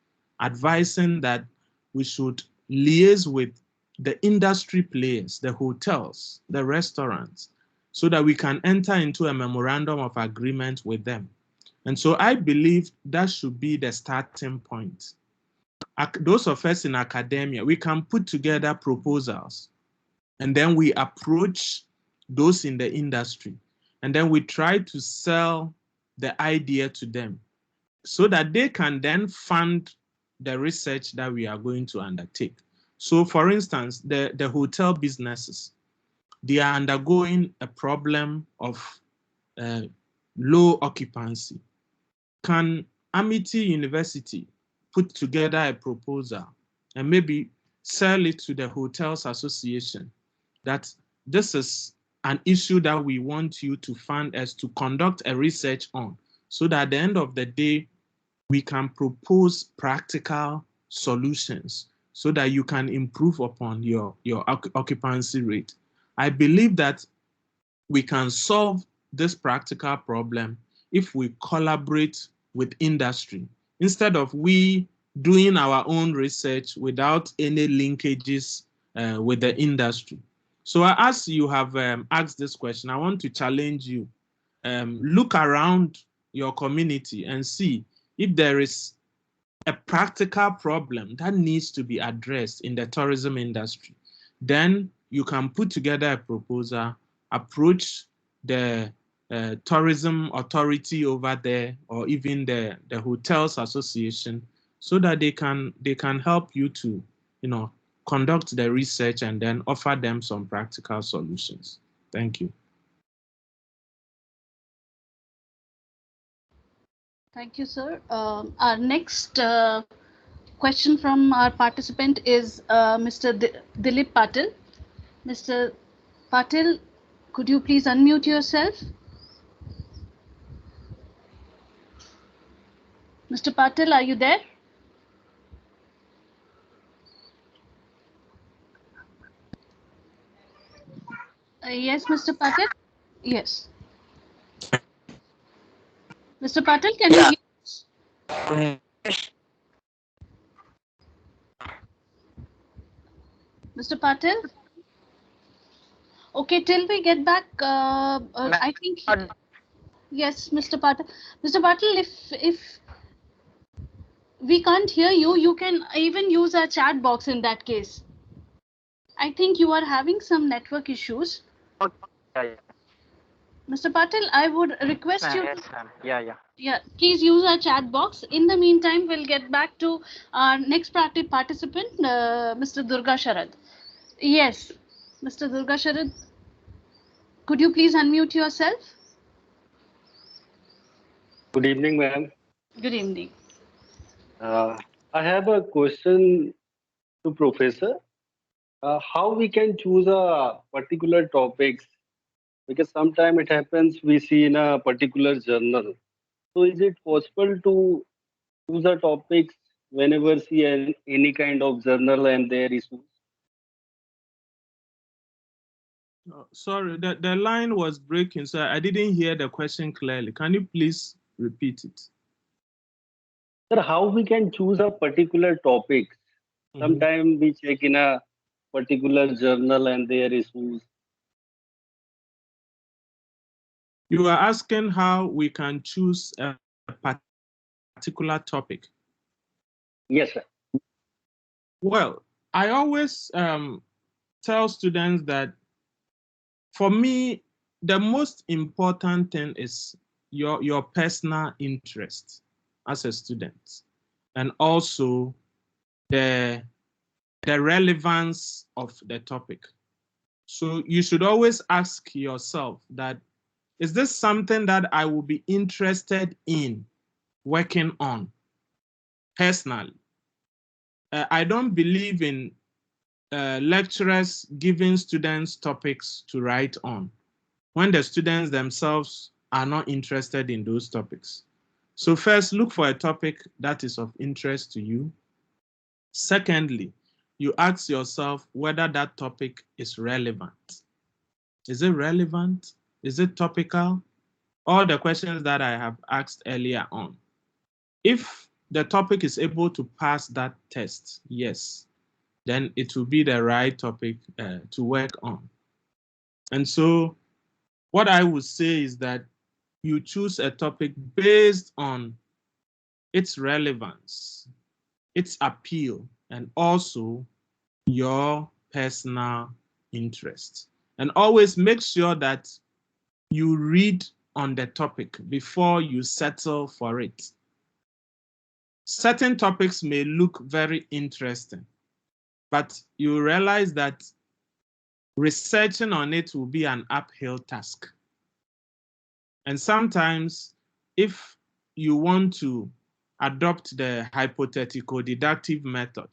advising that we should liaise with the industry players, the hotels, the restaurants, so that we can enter into a memorandum of agreement with them. And so I believe that should be the starting point. Those of us in academia, we can put together proposals, and then we approach those in the industry, and then we try to sell the idea to them so that they can then fund the research that we are going to undertake. So for instance, the hotel businesses, they are undergoing a problem of low occupancy. Can Amity University put together a proposal and maybe sell it to the Hotels Association that this is an issue that we want you to fund us to conduct a research on, so that at the end of the day, we can propose practical solutions so that you can improve upon your occupancy rate. I believe that we can solve this practical problem if we collaborate with industry, instead of we doing our own research without any linkages with the industry. So as you have asked this question, I want to challenge you. Look around your community and see if there is a practical problem that needs to be addressed in the tourism industry. Then you can put together a proposal, approach the tourism authority over there, or even the hotels association, so that they can help you to, conduct the research and then offer them some practical solutions. Thank you. Thank you, sir. Our next question from our participant is Mr. Dilip Patil. Mr. Patil, could you please unmute yourself? Mr. Patil, are you there? Yes, Mr. Patil? Yes. Mr. Patil, can you hear us? Mr. Patil? Okay, till we get back, I think, yes, Mr. Patil. Mr. Patil, if we can't hear you, you can even use our chat box in that case. I think you are having some network issues. Yeah. Mr. Patil, I would request you. Yes, ma'am. Yeah. Please use our chat box. In the meantime, we'll get back to our next participant, Mr. Durga Sharad. Yes, Mr. Durga Sharad, could you please unmute yourself? Good evening, ma'am. Good evening. I have a question to Professor. How we can choose a particular topics? Because sometimes it happens we see in a particular journal. So is it possible to choose a topics whenever see any kind of journal and their issues? Sorry, the line was breaking, so I didn't hear the question clearly. Can you please repeat it? Sir, how we can choose a particular topics? Sometimes we check in a particular journal and their issues. You are asking how we can choose a particular topic. Yes, sir. Well, I always tell students that for me, the most important thing is your personal interest as a student, and also the relevance of the topic. So you should always ask yourself that, is this something that I will be interested in working on personally? I don't believe in lecturers giving students topics to write on when the students themselves are not interested in those topics. So first, look for a topic that is of interest to you. Secondly, you ask yourself whether that topic is relevant. Is it relevant? Is it topical? All the questions that I have asked earlier on. If the topic is able to pass that test, yes, then it will be the right topic to work on. And so what I would say is that you choose a topic based on its relevance, its appeal, and also your personal interest. And always make sure that you read on the topic before you settle for it. Certain topics may look very interesting, but you realize that researching on it will be an uphill task. And sometimes, if you want to adopt the hypothetical deductive method,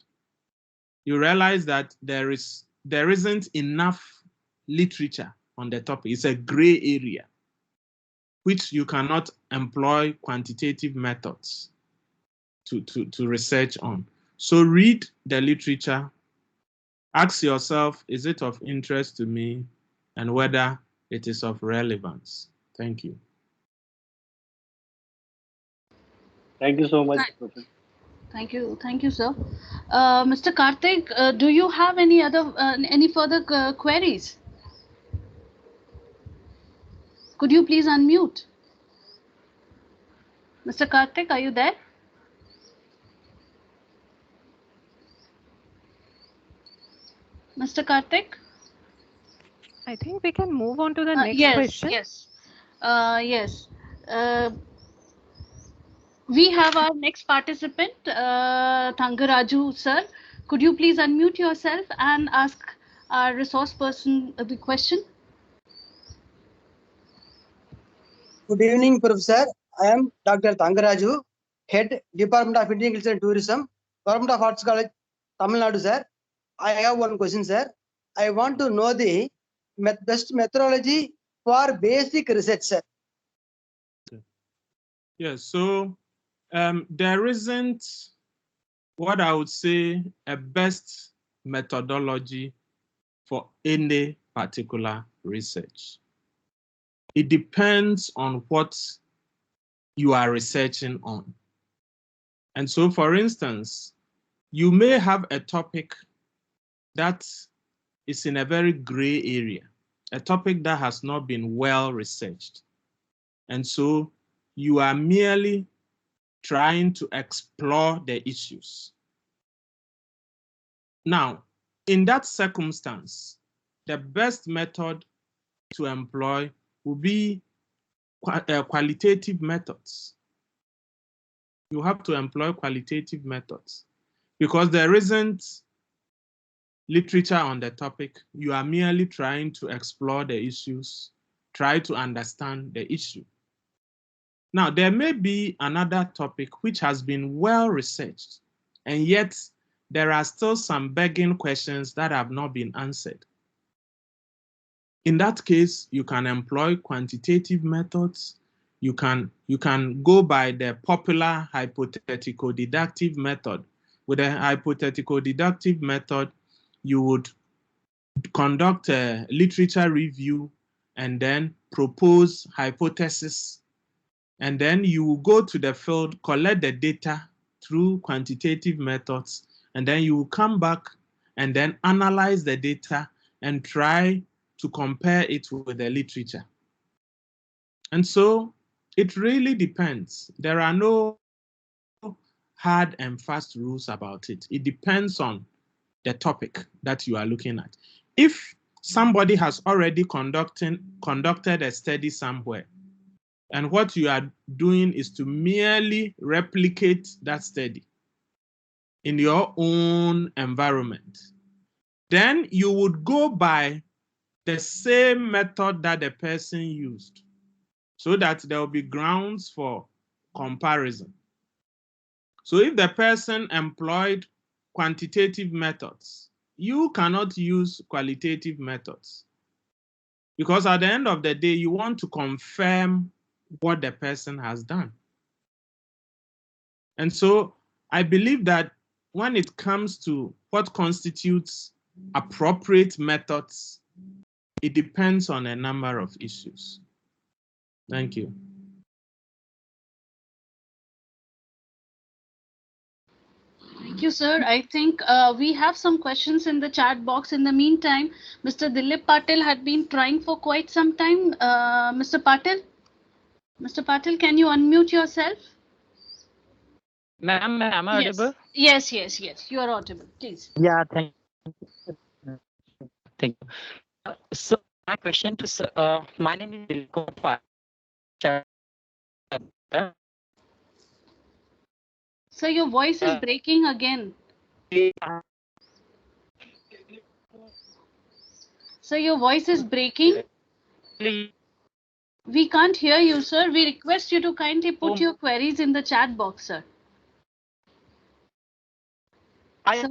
you realize that there isn't enough literature on the topic. It's a gray area, which you cannot employ quantitative methods to research on. So read the literature, ask yourself, is it of interest to me, and whether it is of relevance. Thank you. Thank you so much, Professor. Thank you, sir. Mr. Karthik, do you have any further queries? Could you please unmute? Mr. Karthik, are you there? Mr. Karthik? I think we can move on to the next question. Yes. We have our next participant, Thangaraju sir. Could you please unmute yourself and ask our resource person the question? Good evening, Professor. I am Dr. Thangaraju, Head Department of Indian Culture and Tourism, Government of Arts College, Tamil Nadu, sir. I have one question, sir. I want to know the best methodology for basic research, sir. Yes, so there isn't what I would say a best methodology for any particular research. It depends on what you are researching on. And so, for instance, you may have a topic that is in a very gray area, a topic that has not been well researched. And so you are merely trying to explore the issues. Now, in that circumstance, the best method to employ will be qualitative methods. You have to employ qualitative methods because there isn't literature on the topic. You are merely trying to explore the issues, try to understand the issue. Now, there may be another topic which has been well researched, and yet there are still some begging questions that have not been answered. In that case, you can employ quantitative methods. You can go by the popular hypothetical deductive method. With a hypothetical deductive method, you would conduct a literature review and then propose hypotheses. And then you will go to the field, collect the data through quantitative methods, and then you will come back and then analyze the data and try to compare it with the literature. And so it really depends. There are no hard and fast rules about it. It depends on the topic that you are looking at. If somebody has already conducted a study somewhere, and what you are doing is to merely replicate that study in your own environment, then you would go by the same method that the person used so that there will be grounds for comparison. So if the person employed quantitative methods, you cannot use qualitative methods because at the end of the day, you want to confirm what the person has done. And so I believe that when it comes to what constitutes appropriate methods, it depends on a number of issues. Thank you. Thank you, sir. I think we have some questions in the chat box. In the meantime, Mr. Dilip Patil had been trying for quite some time. Mr. Patil? Mr. Patil, can you unmute yourself? Ma'am, am I audible? Yes, yes, yes. You are audible. Please. Yeah, thank you. So my question to sir, my name is Dilip Kumar. So your voice is breaking again. So your voice is breaking. We can't hear you, sir. We request you to kindly put your queries in the chat box, sir. I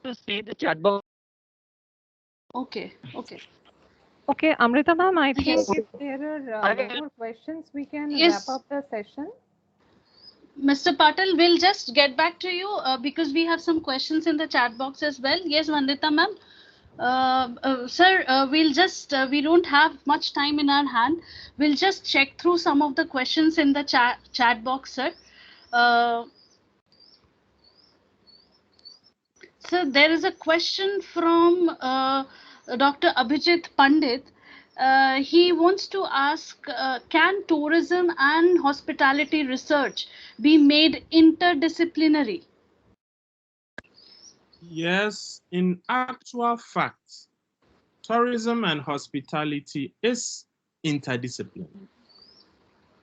to see the chat box. Okay, okay. Okay, Amrita ma'am, I think Yes. if there are no more questions, we can wrap up the session. Mr. Patil, we'll just get back to you because we have some questions in the chat box as well. Yes, Vandita ma'am. Sir, we don't have much time in our hand. We'll just check through some of the questions in the chat box, sir. So there is a question from Dr. Abhijit Pandit. He wants to ask, can tourism and hospitality research be made interdisciplinary? Yes, in actual fact, tourism and hospitality is interdisciplinary.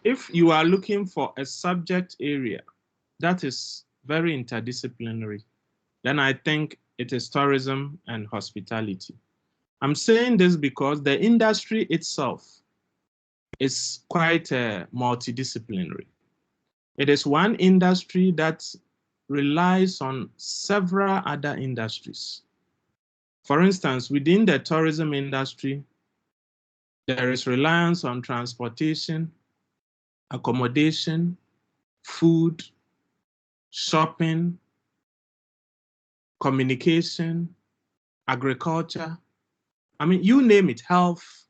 If you are looking for a subject area that is very interdisciplinary, then I think it is tourism and hospitality. I'm saying this because the industry itself is quite multidisciplinary. It is one industry that relies on several other industries. For instance, within the tourism industry, there is reliance on transportation, accommodation, food, shopping, communication, agriculture. I mean, you name it, health.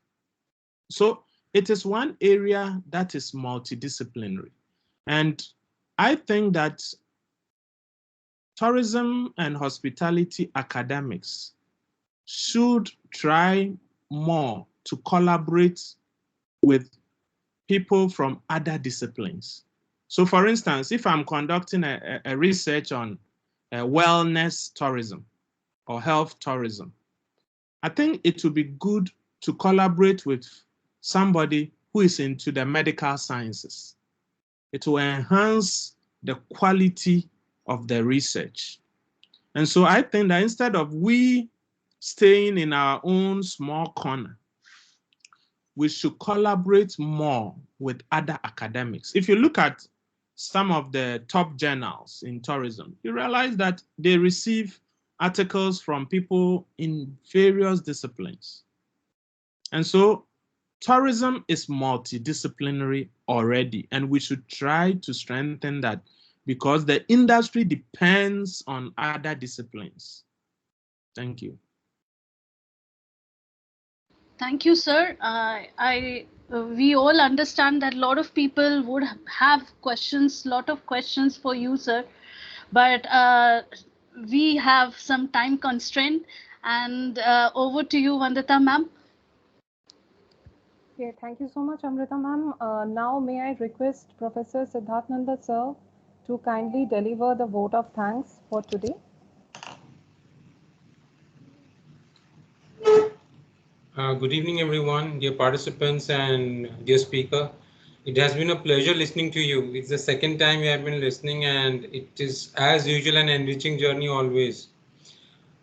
So it is one area that is multidisciplinary. And I think that tourism and hospitality academics should try more to collaborate with people from other disciplines. So for instance, if I'm conducting a research on wellness tourism or health tourism, I think it would be good to collaborate with somebody who is into the medical sciences. It will enhance the quality of the research. And so I think that instead of we staying in our own small corner, we should collaborate more with other academics. If you look at some of the top journals in tourism, you realize that they receive articles from people in various disciplines. And so tourism is multidisciplinary already, and we should try to strengthen that because the industry depends on other disciplines. Thank you. Thank you, sir. We all understand that a lot of people would have questions, lot of questions for you, sir. But we have some time constraint. And over to you, Vandita ma'am. Okay, thank you so much, Amrita ma'am. Now may I request Professor Siddharthananda sir to kindly deliver the vote of thanks for today. Good evening, everyone, dear participants and dear speaker. It has been a pleasure listening to you. It's the second time you have been listening, and it is, as usual, an enriching journey always.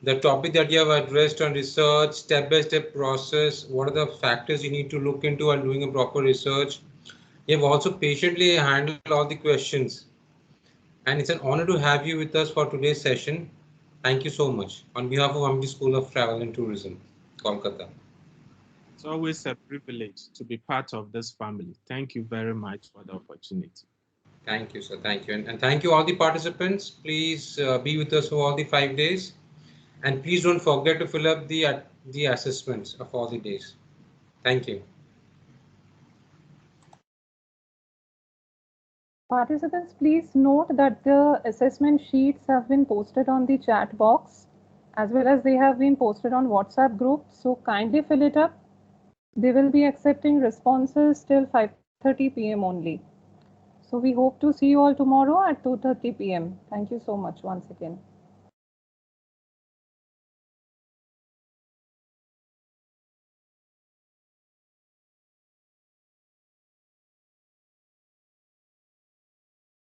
The topic that you have addressed on research, step-by-step process, what are the factors you need to look into while doing a proper research. You have also patiently handled all the questions. And it's an honor to have you with us for today's session. Thank you so much. On behalf of Amity School of Travel and Tourism, Kolkata. It's always a privilege to be part of this family. Thank you very much for the opportunity. Thank you, sir. Thank you. And thank you all the participants. Please be with us for all the 5 days. And please don't forget to fill up the assessments of all the days. Thank you. Participants, please note that the assessment sheets have been posted on the chat box as well as they have been posted on WhatsApp group. So kindly fill it up. They will be accepting responses till 5:30 p.m. only. So we hope to see you all tomorrow at 2:30 p.m. Thank you so much once again.